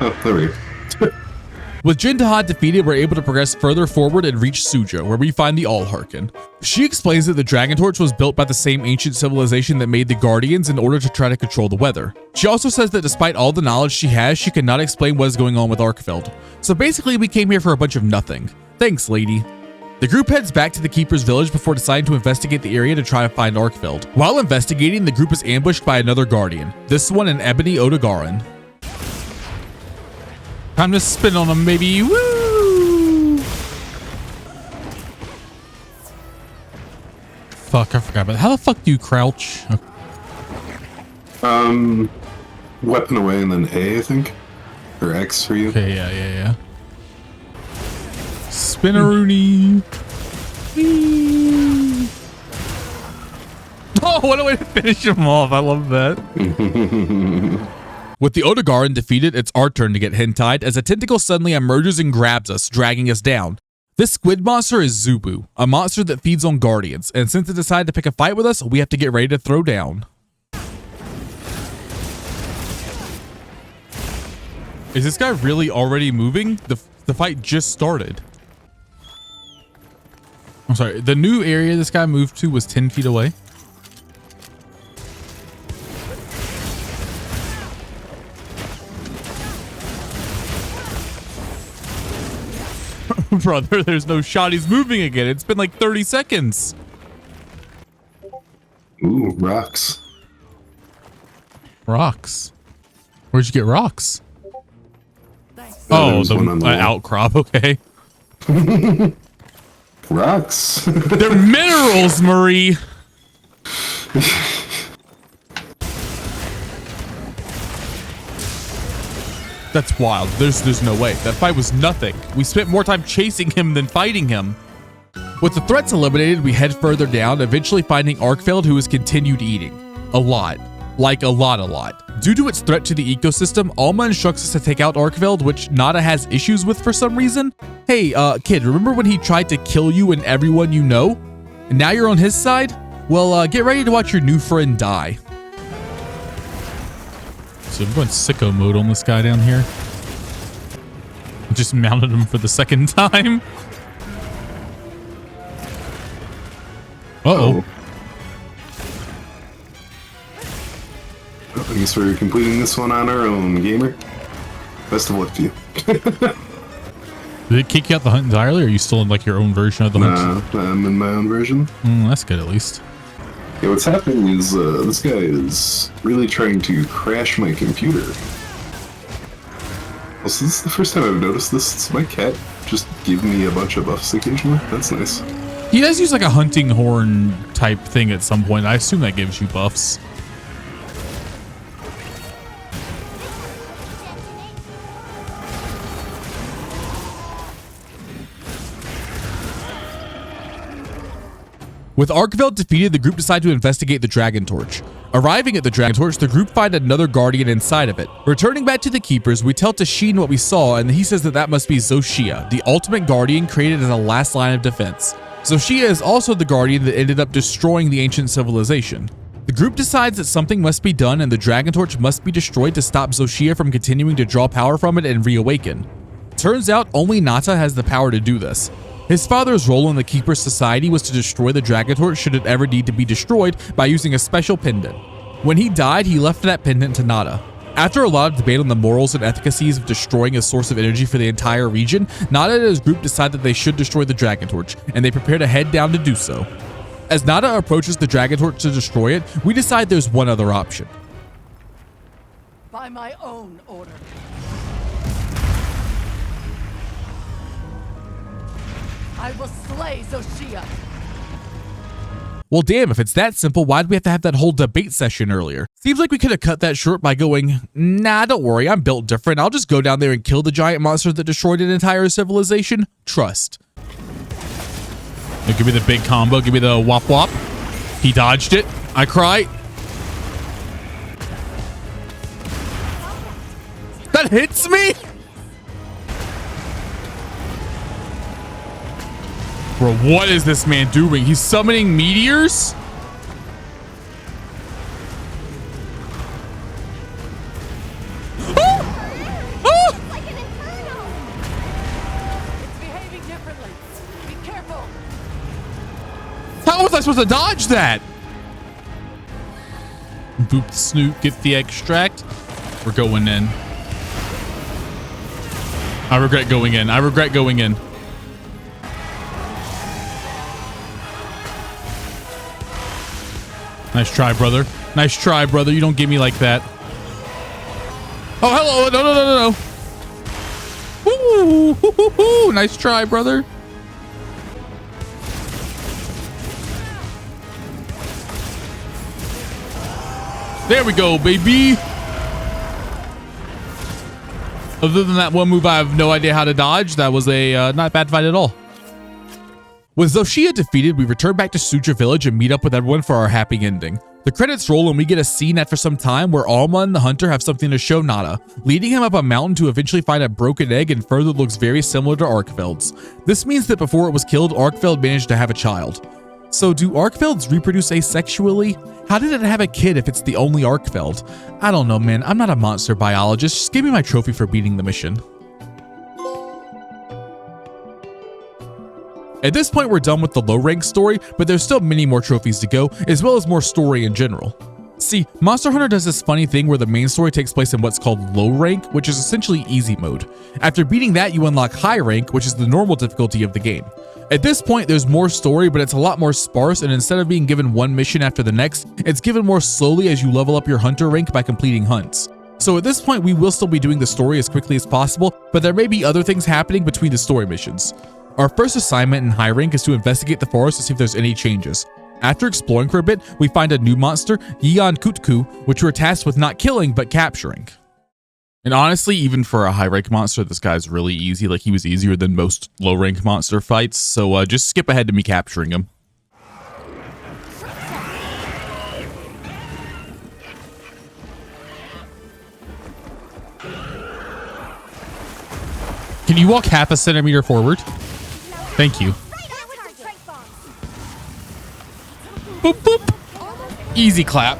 Oh, there we go. With Jindahad defeated, we're able to progress further forward and reach Sujo, where we find the Allharkin. She explains that the Dragon Torch was built by the same ancient civilization that made the Guardians in order to try to control the weather. She also says that despite all the knowledge she has, she cannot explain what is going on with Arkfeld. So basically, we came here for a bunch of nothing. Thanks, lady. The group heads back to the Keeper's village before deciding to investigate the area to try to find Arkfeld. While investigating, the group is ambushed by another Guardian, this one an Ebony Odogaran. Time to spin on him, baby. Woo! Fuck, I forgot about that. How the fuck do you crouch? Okay. Weapon away and then A, I think. Or X for you. Okay, yeah. Spinneroony. Whee! Oh, what a way to finish him off. I love that. With the Odogaran defeated, it's our turn to get hentied as a tentacle suddenly emerges and grabs us, dragging us down. This squid monster is Zubu, a monster that feeds on guardians, and since it decided to pick a fight with us, we have to get ready to throw down. Is this guy really already moving? The fight just started. I'm sorry, the new area this guy moved to was 10 feet away. Brother, there's no shot he's moving again. It's been like 30 seconds. Ooh, rocks. Rocks? Where'd you get rocks? Oh, Oh, the outcrop, okay. Rocks. They're minerals, Marie. That's wild. There's no way. That fight was nothing. We spent more time chasing him than fighting him. With the threats eliminated, we head further down, eventually finding Arkfeld, who has continued eating. A lot. Like a lot. Due to its threat to the ecosystem, Alma instructs us to take out Arkfeld, which Nada has issues with for some reason. Hey, kid, remember when he tried to kill you and everyone you know? And now you're on his side? Well, get ready to watch your new friend die. So I'm going sicko mode on this guy down here. Just mounted him for the second time. Uh-oh. I guess we're completing this one on our own, gamer. Best of luck to you. Did it kick you out the hunt entirely, or are you still in like your own version of the hunt? Nah, I'm in my own version. That's good at least. Yeah, what's happening is this guy is really trying to crash my computer. Well, so this is the first time I've noticed this. It's my cat just giving me a bunch of buffs occasionally. That's nice. He does use like a hunting horn type thing at some point. I assume that gives you buffs. With Arkfeld defeated, the group decide to investigate the Dragon Torch. Arriving at the Dragon Torch, the group find another Guardian inside of it. Returning back to the Keepers, we tell Tashin what we saw, and he says that must be Zoshia, the ultimate Guardian created as a last line of defense. Zoshia is also the Guardian that ended up destroying the ancient civilization. The group decides that something must be done and the Dragon Torch must be destroyed to stop Zoshia from continuing to draw power from it and reawaken. Turns out only Nata has the power to do this. His father's role in the Keeper's Society was to destroy the Dragon Torch should it ever need to be destroyed by using a special pendant. When he died, he left that pendant to Nata. After a lot of debate on the morals and efficacies of destroying a source of energy for the entire region, Nata and his group decide that they should destroy the Dragon Torch, and they prepare to head down to do so. As Nata approaches the Dragon Torch to destroy it, we decide there's one other option. By my own order. I will slay Zoshia. Well, damn, if it's that simple, why'd we have to have that whole debate session earlier? Seems like we could have cut that short by going, nah, don't worry, I'm built different. I'll just go down there and kill the giant monster that destroyed an entire civilization. Trust. Now give me the big combo. Give me the wop wop. He dodged it. I cry. That hits me? Bro, what is this man doing? He's summoning meteors? How was I supposed to dodge that? Boop the snoot, get the extract. We're going in. I regret going in. I regret going in. Nice try, brother. Nice try, brother. You don't get me like that. Oh, hello. No, no, no, no, no. Ooh, hoo, hoo, hoo. Nice try, brother. There we go, baby. Other than that one move, I have no idea how to dodge. That was a not bad fight at all. With Zoshia defeated, we return back to Sutra Village and meet up with everyone for our happy ending. The credits roll and we get a scene after some time where Alma and the hunter have something to show Nata, leading him up a mountain to eventually find a broken egg and further looks very similar to Arkfeld's. This means that before it was killed, Arkfeld managed to have a child. So do Arkfelds reproduce asexually? How did it have a kid if it's the only Arkfeld? I don't know, man. I'm not a monster biologist. Just give me my trophy for beating the mission. At this point, we're done with the low rank story, but there's still many more trophies to go, as well as more story in general. See, Monster Hunter does this funny thing where the main story takes place in what's called low rank, which is essentially easy mode. After beating that, you unlock high rank, which is the normal difficulty of the game. At this point, there's more story, but it's a lot more sparse, and instead of being given one mission after the next, it's given more slowly as you level up your hunter rank by completing hunts. So at this point, we will still be doing the story as quickly as possible, but there may be other things happening between the story missions. Our first assignment in high rank is to investigate the forest to see if there's any changes. After exploring for a bit, we find a new monster, Yian Kutku, which we're tasked with not killing, but capturing. And honestly, even for a high rank monster, this guy's really easy. Like, he was easier than most low rank monster fights, so just skip ahead to me capturing him. Can you walk half a centimeter forward? Thank you. Boop, boop. Easy clap.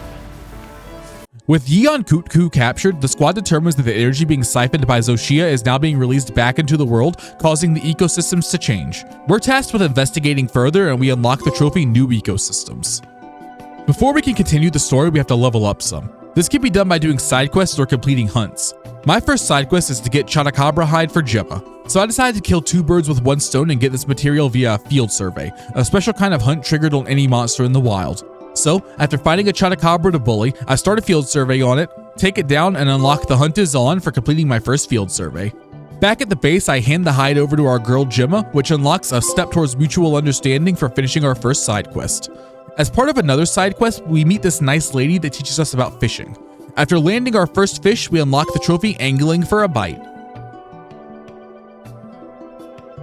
With Yian Kutku captured, the squad determines that the energy being siphoned by Zoshia is now being released back into the world, causing the ecosystems to change. We're tasked with investigating further, and we unlock the trophy New Ecosystems. Before we can continue the story, we have to level up some. This can be done by doing side quests or completing hunts. My first side quest is to get Chotacabra hide for Gemma, so I decided to kill 2 birds with 1 stone and get this material via a field survey, a special kind of hunt triggered on any monster in the wild. So, after finding a Chotacabra to bully, I start a field survey on it, take it down, and unlock the hunt is on for completing my first field survey. Back at the base, I hand the hide over to our girl Gemma, which unlocks a step towards mutual understanding for finishing our first side quest. As part of another side quest, we meet this nice lady that teaches us about fishing. After landing our first fish, we unlock the trophy Angling for a Bite.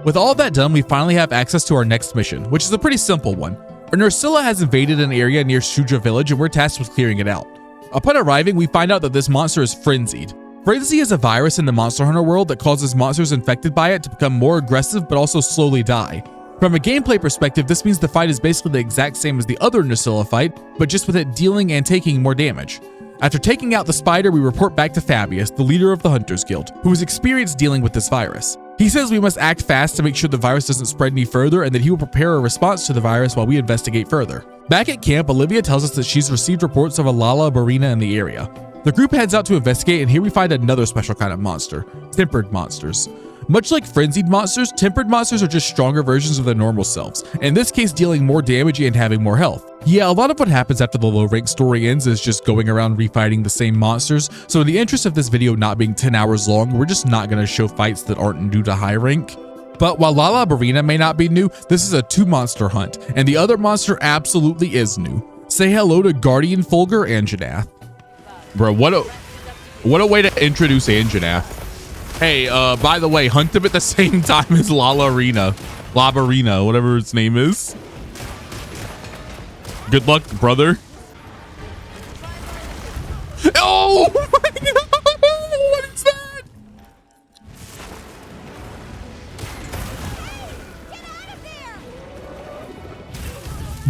With all of that done, we finally have access to our next mission, which is a pretty simple one. Nursilla has invaded an area near Sudra Village and we're tasked with clearing it out. Upon arriving, we find out that this monster is frenzied. Frenzy is a virus in the Monster Hunter world that causes monsters infected by it to become more aggressive but also slowly die. From a gameplay perspective, this means the fight is basically the exact same as the other Nucilla fight, but just with it dealing and taking more damage. After taking out the spider, we report back to Fabius, the leader of the Hunters Guild, who is experienced dealing with this virus. He says we must act fast to make sure the virus doesn't spread any further and that he will prepare a response to the virus while we investigate further. Back at camp, Olivia tells us that she's received reports of a Lala Barina in the area. The group heads out to investigate, and here we find another special kind of monster, tempered monsters. Much like frenzied monsters, tempered monsters are just stronger versions of their normal selves, in this case dealing more damage and having more health. Yeah, a lot of what happens after the low rank story ends is just going around refighting the same monsters, so in the interest of this video not being 10 hours long, we're just not going to show fights that aren't new to high rank. But while Lala Barina may not be new, this is a 2-monster hunt, and the other monster absolutely is new. Say hello to Guardian Fulgur Anjanath. Bro, what a way to introduce Anjanath. Hey, by the way, hunt him at the same time as Labarina, whatever its name is. Good luck, brother. Oh my god! What is that?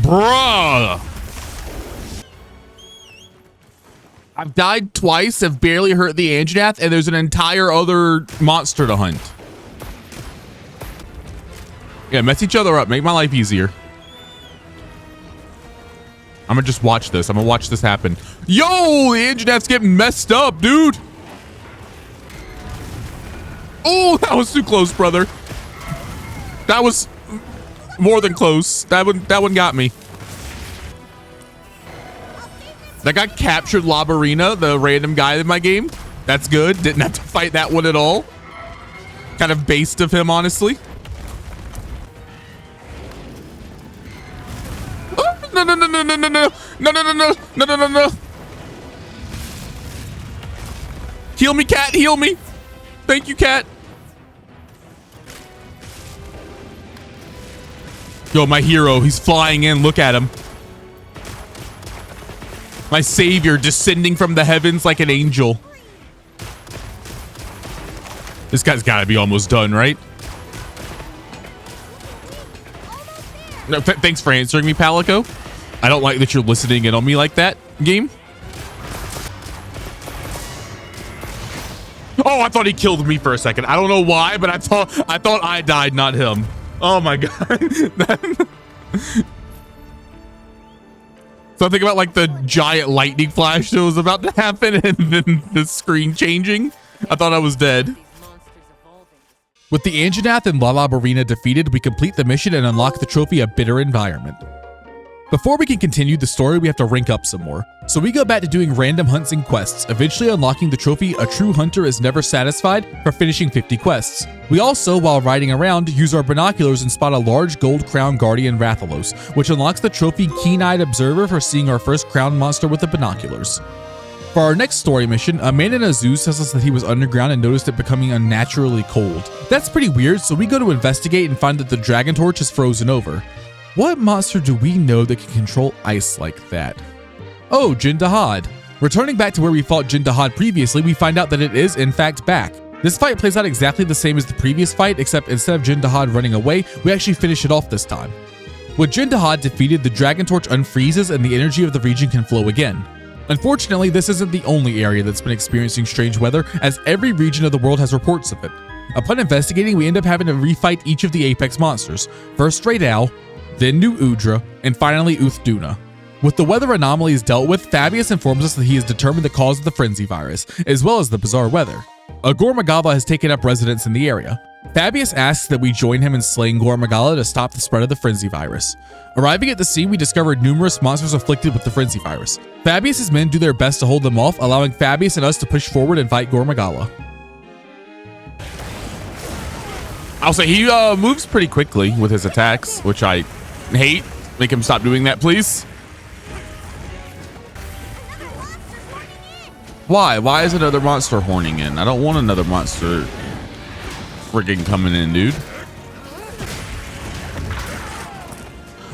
Bruh! I've died twice, have barely hurt the Anjanath, and there's an entire other monster to hunt. Yeah, mess each other up. Make my life easier. I'm gonna just watch this. I'm gonna watch this happen. Yo, the Anjanath's getting messed up, dude. Oh, that was too close, brother. That was more than close. That one got me. That guy captured Labarina, the random guy in my game. That's good. Didn't have to fight that one at all. Kind of based of him, honestly. Oh, no, no, no, no, no, no, no, no, no, no, no, no, no, no, no. Heal me, cat. Heal me. Thank you, cat. Yo, my hero. He's flying in. Look at him. My savior descending from the heavens like an angel. This guy's got to be almost done, right? No, thanks for answering me, Palico. I don't like that you're listening in on me like that, game. Oh, I thought he killed me for a second. I don't know why, but I thought I died, not him. Oh my god. Something about like the giant lightning flash that was about to happen and then the screen changing. I thought I was dead. With the Anjanath and Labarina defeated, we complete the mission and unlock the trophy A Bitter Environment. Before we can continue the story, we have to rank up some more. So we go back to doing random hunts and quests, eventually unlocking the trophy A True Hunter is Never Satisfied for finishing 50 quests. We also, while riding around, use our binoculars and spot a large gold crown guardian Rathalos, which unlocks the trophy Keen-Eyed Observer for seeing our first crown monster with the binoculars. For our next story mission, a man in a zoo tells us that he was underground and noticed it becoming unnaturally cold. That's pretty weird, so we go to investigate and find that the dragon torch is frozen over. What monster do we know that can control ice like that? Oh, Jindahad. Returning back to where we fought Jindahad previously, we find out that it is in fact back. This fight plays out exactly the same as the previous fight, except instead of Jindahad running away, we actually finish it off this time. With Jindahad defeated, the dragon torch unfreezes and the energy of the region can flow again. Unfortunately, this isn't the only area that's been experiencing strange weather, as every region of the world has reports of it. Upon investigating, we end up having to refight each of the apex monsters. First Straight Owl, then New Udra, and finally Uthduna. With the weather anomalies dealt with, Fabius informs us that he has determined the cause of the frenzy virus, as well as the bizarre weather. A Gormagala has taken up residence in the area. Fabius asks that we join him in slaying Gormagala to stop the spread of the frenzy virus. Arriving at the scene, we discovered numerous monsters afflicted with the frenzy virus. Fabius's men do their best to hold them off, allowing Fabius and us to push forward and fight Gormagala. I'll say he moves pretty quickly with his attacks, which I hate. Make him stop doing that, please. Why? Why is another monster horning in? I don't want another monster friggin' coming in, dude.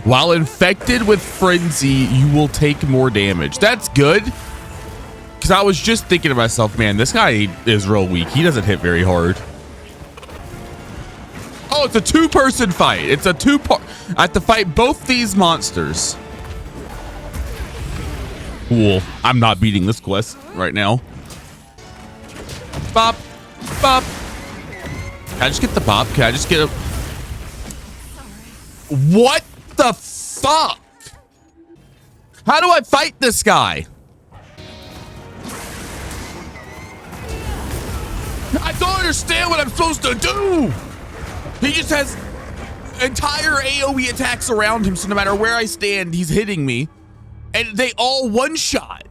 While infected with frenzy, you will take more damage. That's good. Because I was just thinking to myself, man, this guy is real weak. He doesn't hit very hard. Oh, it's a two-person fight. It's a two-part. I have to fight both these monsters. Cool. I'm not beating this quest right now. Bop. Bop. Can I just get the bop? Can I just get a... What the fuck? How do I fight this guy? I don't understand what I'm supposed to do. He just has entire AoE attacks around him, so no matter where I stand, he's hitting me. And they all one-shot.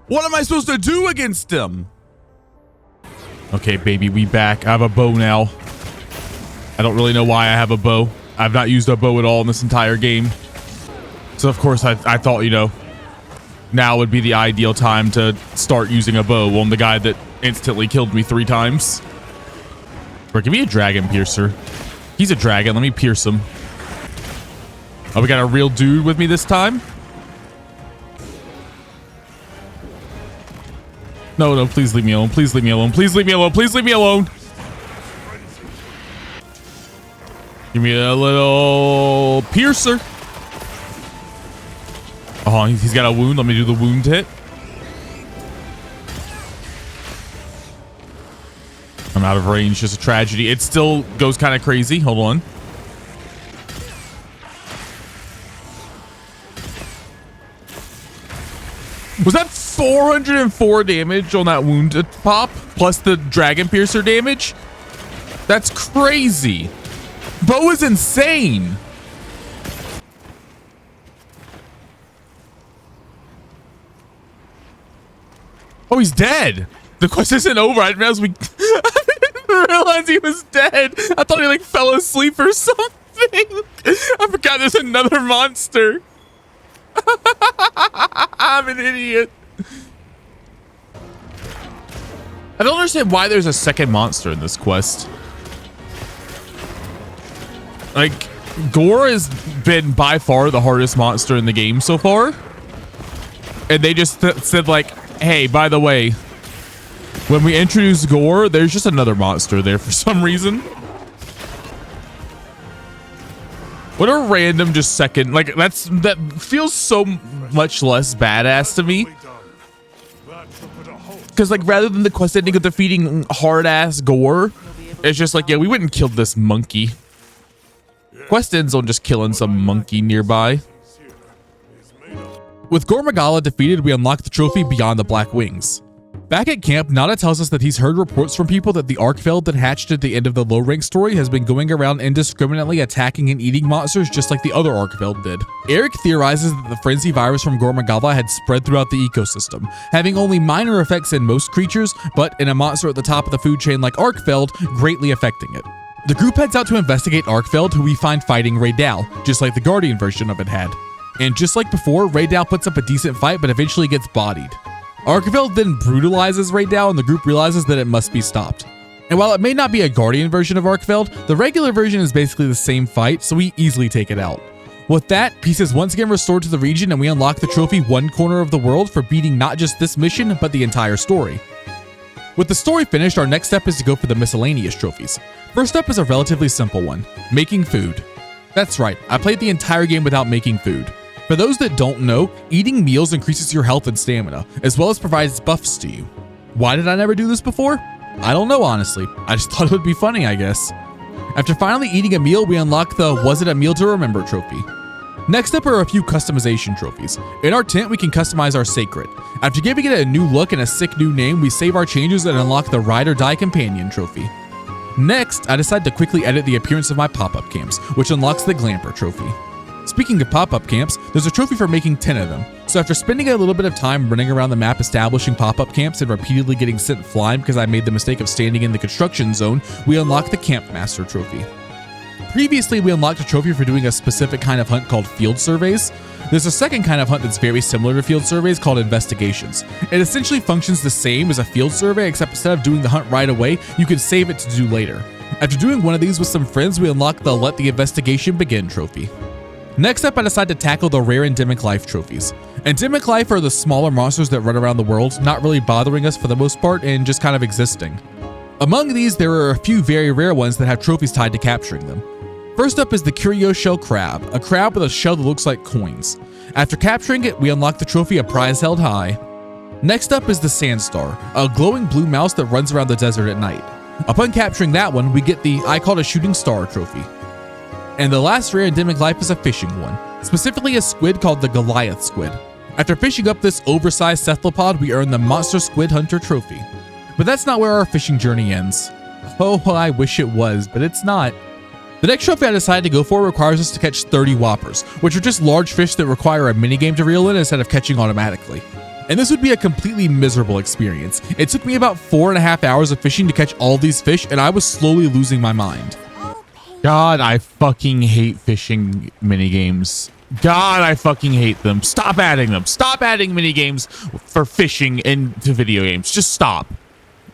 What am I supposed to do against him? Okay, baby, we back. I have a bow now. I don't really know why I have a bow. I've not used a bow at all in this entire game. So, of course, I thought, you know, now would be the ideal time to start using a bow on the guy that instantly killed me 3 times. Bro, give me a dragon piercer. He's a dragon. Let me pierce him. Oh, we got a real dude with me this time? No, no, please leave me alone. Please leave me alone. Please leave me alone. Please leave me alone. Give me a little piercer. Oh, he's got a wound. Let me do the wound hit. I'm out of range. Just a tragedy. It still goes kind of crazy. Hold on. Was that 404 damage on that wounded pop plus the dragon piercer damage? That's crazy. Bo is insane. Oh, he's dead. The quest isn't over. I didn't realize I didn't realize he was dead. I thought he like fell asleep or something. I forgot there's another monster. I'm an idiot. I don't understand why there's a second monster in this quest. Like, Gore has been by far the hardest monster in the game so far. And they just said like, hey, by the way, when we introduce Gore, there's just another monster there for some reason. What a random just second. Like, that feels so much less badass to me. Because, like, rather than the quest ending of defeating hard-ass Gore, it's just like, yeah, we went and killed this monkey. Quest ends on just killing some monkey nearby. With Gore Magala defeated, we unlock the trophy Beyond the Black Wings. Back at camp, Nada tells us that he's heard reports from people that the Arkfeld that hatched at the end of the low rank story has been going around indiscriminately attacking and eating monsters just like the other Arkfeld did. Eric theorizes that the frenzy virus from Gore Magala had spread throughout the ecosystem, having only minor effects in most creatures, but in a monster at the top of the food chain like Arkfeld, greatly affecting it. The group heads out to investigate Arkfeld, who we find fighting Raydal, just like the Guardian version of it had. And just like before, Raydal puts up a decent fight but eventually gets bodied. Arkfeld then brutalizes Raydal and the group realizes that it must be stopped. And while it may not be a Guardian version of Arkfeld, the regular version is basically the same fight, so we easily take it out. With that, peace is once again restored to the region and we unlock the trophy One Corner of the World for beating not just this mission, but the entire story. With the story finished, our next step is to go for the miscellaneous trophies. First up is a relatively simple one, making food. That's right, I played the entire game without making food. For those that don't know, eating meals increases your health and stamina, as well as provides buffs to you. Why did I never do this before? I don't know, honestly. I just thought it would be funny, I guess. After finally eating a meal, we unlock the Was It a Meal to Remember trophy. Next up are a few customization trophies. In our tent, we can customize our Sacred. After giving it a new look and a sick new name, we save our changes and unlock the Ride or Die Companion trophy. Next, I decide to quickly edit the appearance of my pop-up camps, which unlocks the Glamper trophy. Speaking of pop-up camps, there's a trophy for making 10 of them. So after spending a little bit of time running around the map establishing pop-up camps and repeatedly getting sent flying because I made the mistake of standing in the construction zone, we unlock the Camp Master trophy. Previously, we unlocked a trophy for doing a specific kind of hunt called field surveys. There's a second kind of hunt that's very similar to field surveys called investigations. It essentially functions the same as a field survey, except instead of doing the hunt right away, you can save it to do later. After doing one of these with some friends, we unlock the Let the Investigation Begin trophy. Next up, I decide to tackle the rare Endemic Life trophies. Endemic Life are the smaller monsters that run around the world, not really bothering us for the most part and just kind of existing. Among these, there are a few very rare ones that have trophies tied to capturing them. First up is the Curio Shell Crab, a crab with a shell that looks like coins. After capturing it, we unlock the trophy A Prize Held High. Next up is the Sandstar, a glowing blue mouse that runs around the desert at night. Upon capturing that one, we get the I Caught a Shooting Star trophy. And the last rare endemic life is a fishing one, specifically a squid called the Goliath squid. After fishing up this oversized cephalopod, we earn the Monster Squid Hunter trophy. But that's not where our fishing journey ends. Oh, I wish it was, but it's not. The next trophy I decided to go for requires us to catch 30 whoppers, which are just large fish that require a minigame to reel in instead of catching automatically. And this would be a completely miserable experience. It took me about 4.5 hours of fishing to catch all these fish, and I was slowly losing my mind. God, I fucking hate fishing minigames. God, I fucking hate them. Stop adding them. Stop adding minigames for fishing into video games. Just stop.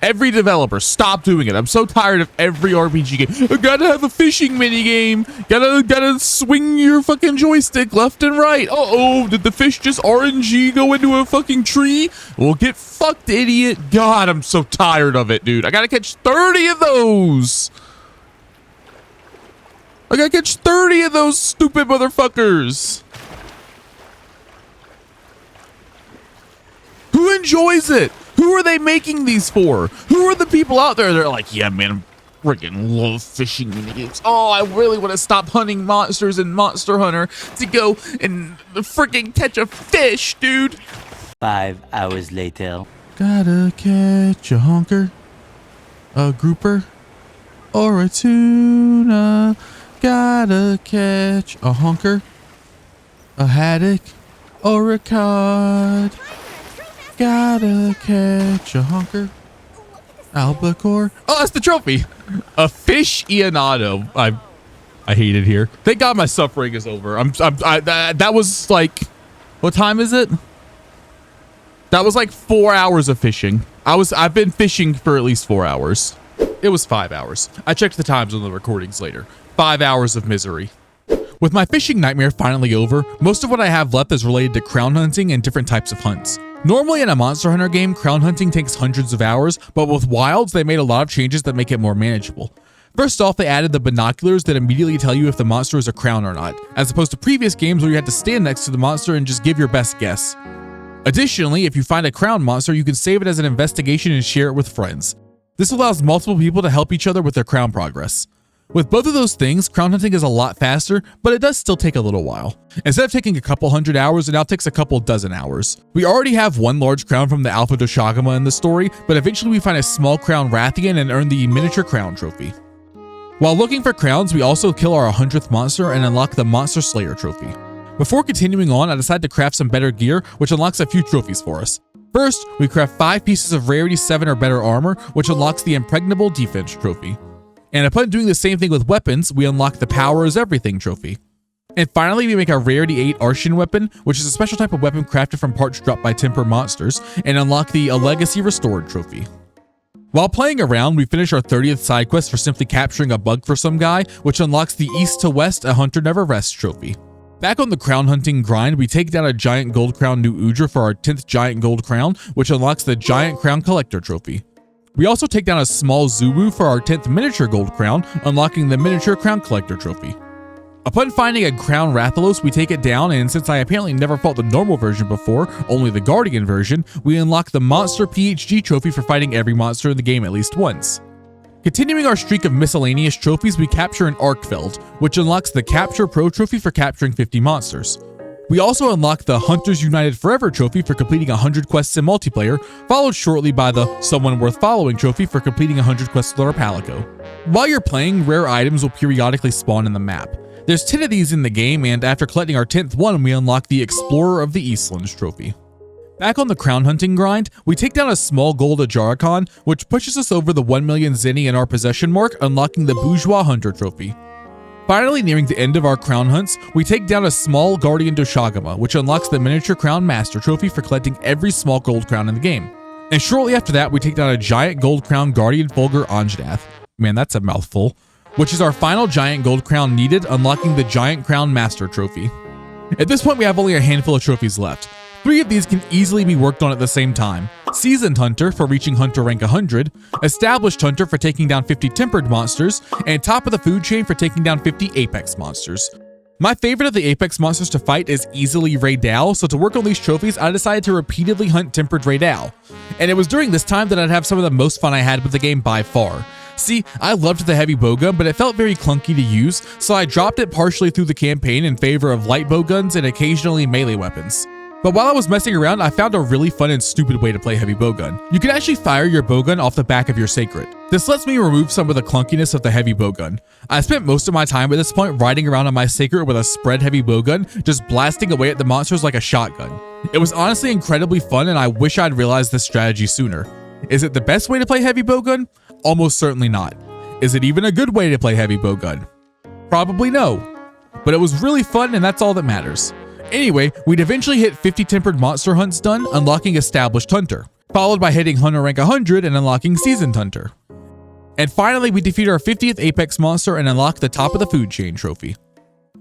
Every developer, stop doing it. I'm so tired of every RPG game. I gotta have a fishing minigame. Gotta swing your fucking joystick left and right. Uh-oh, did the fish just RNG go into a fucking tree? Well, get fucked, idiot. God, I'm so tired of it, dude. I gotta catch 30 of those. I gotta catch 30 of those stupid motherfuckers. Who enjoys it? Who are they making these for? Who are the people out there that are like, yeah, man, I freaking love fishing minigames. Oh, I really want to stop hunting monsters in Monster Hunter to go and freaking catch a fish, dude. 5 hours later. Gotta catch a honker, a grouper, or a tuna. Gotta catch a honker, a haddock, or a cod. Gotta catch a honker, albacore. Oh, that's the trophy. A fish Ionado. I hate it here. Thank God my suffering is over. That was like, what time is it? That was like 4 hours of fishing. I've been fishing for at least 4 hours. It was 5 hours. I checked the times on the recordings later. 5 hours of misery. With my fishing nightmare finally over, most of what I have left is related to crown hunting and different types of hunts. Normally in a Monster Hunter game, crown hunting takes hundreds of hours, but with Wilds, they made a lot of changes that make it more manageable. First off, they added the binoculars that immediately tell you if the monster is a crown or not, as opposed to previous games where you had to stand next to the monster and just give your best guess. Additionally, if you find a crown monster, you can save it as an investigation and share it with friends. This allows multiple people to help each other with their crown progress. With both of those things, crown hunting is a lot faster, but it does still take a little while. Instead of taking a couple hundred hours, it now takes a couple dozen hours. We already have one large crown from the Alpha Doshagama in the story, but eventually we find a small crown Rathian and earn the miniature crown trophy. While looking for crowns, we also kill our 100th monster and unlock the Monster Slayer trophy. Before continuing on, I decided to craft some better gear, which unlocks a few trophies for us. First, we craft 5 pieces of Rarity 7 or better armor, which unlocks the Impregnable Defense trophy. And upon doing the same thing with weapons, we unlock the Power is Everything trophy. And finally, we make a Rarity 8 Arshan weapon, which is a special type of weapon crafted from parts dropped by Temper monsters, and unlock the A Legacy Restored trophy. While playing around, we finish our 30th side quest for simply capturing a bug for some guy, which unlocks the East to West A Hunter Never Rests trophy. Back on the crown hunting grind, we take down a giant gold crown New Udra for our 10th giant gold crown, which unlocks the Giant Crown Collector trophy. We also take down a small Zubu for our 10th miniature gold crown, unlocking the Miniature Crown Collector trophy. Upon finding a crown Rathalos, we take it down, and since I apparently never fought the normal version before, only the Guardian version, we unlock the Monster PhD trophy for fighting every monster in the game at least once. Continuing our streak of miscellaneous trophies, we capture an Arkfeld, which unlocks the Capture Pro trophy for capturing 50 monsters. We also unlock the Hunters United Forever trophy for completing 100 quests in multiplayer, followed shortly by the Someone Worth Following trophy for completing 100 quests with our Palico. While you're playing, rare items will periodically spawn in the map. There's 10 of these in the game, and after collecting our 10th one, we unlock the Explorer of the Eastlands trophy. Back on the crown hunting grind, we take down a small gold Ajarikon, which pushes us over the 1 million Zenny in our possession mark, unlocking the Bourgeois Hunter trophy. Finally, nearing the end of our crown hunts, we take down a small Guardian Doshagama, which unlocks the Miniature Crown Master trophy for collecting every small gold crown in the game. And shortly after that, we take down a giant gold crown Guardian Fulgur Anjanath. Man, that's a mouthful. Which is our final giant gold crown needed, unlocking the Giant Crown Master trophy. At this point, we have only a handful of trophies left. 3 of these can easily be worked on at the same time. Seasoned Hunter for reaching Hunter rank 100, Established Hunter for taking down 50 tempered monsters, and Top of the Food Chain for taking down 50 Apex monsters. My favorite of the Apex monsters to fight is easily Raydal, so to work on these trophies, I decided to repeatedly hunt tempered Raydal. And it was during this time that I'd have some of the most fun I had with the game by far. See, I loved the heavy bowgun, but it felt very clunky to use, so I dropped it partially through the campaign in favor of light bowguns and occasionally melee weapons. But while I was messing around, I found a really fun and stupid way to play heavy bowgun. You can actually fire your bowgun off the back of your sacred. This lets me remove some of the clunkiness of the heavy bowgun. I spent most of my time at this point riding around on my sacred with a spread heavy bowgun, just blasting away at the monsters like a shotgun. It was honestly incredibly fun, and I wish I'd realized this strategy sooner. Is it the best way to play heavy bowgun? Almost certainly not. Is it even a good way to play heavy bowgun? Probably no. But it was really fun, and that's all that matters. Anyway, we'd eventually hit 50 tempered monster hunts done, unlocking Established Hunter, followed by hitting Hunter rank 100 and unlocking Seasoned Hunter. And finally, we defeat our 50th Apex monster and unlock the Top of the Food Chain trophy.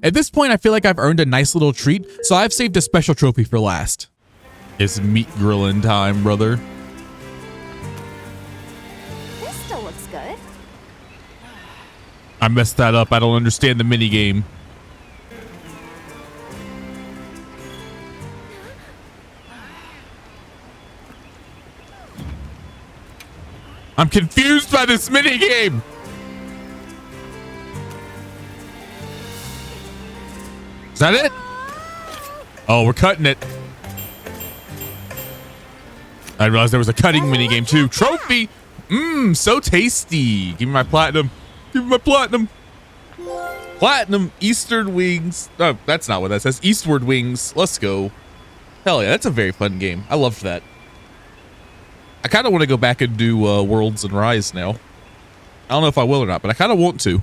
At this point, I feel like I've earned a nice little treat, so I've saved a special trophy for last. It's meat grilling time, brother. This still looks good. I messed that up. I don't understand the minigame. I'm confused by this minigame. Is that it? Oh, we're cutting it. I realized there was a cutting minigame too. Trophy. Mmm, so tasty. Give me my platinum. Give me my platinum. Platinum Eastern Wings. Oh, that's not what that says. Eastward Wings. Let's go. Hell yeah, that's a very fun game. I loved that. I kind of want to go back and do Worlds and Rise now. I don't know if I will or not, but I kind of want to.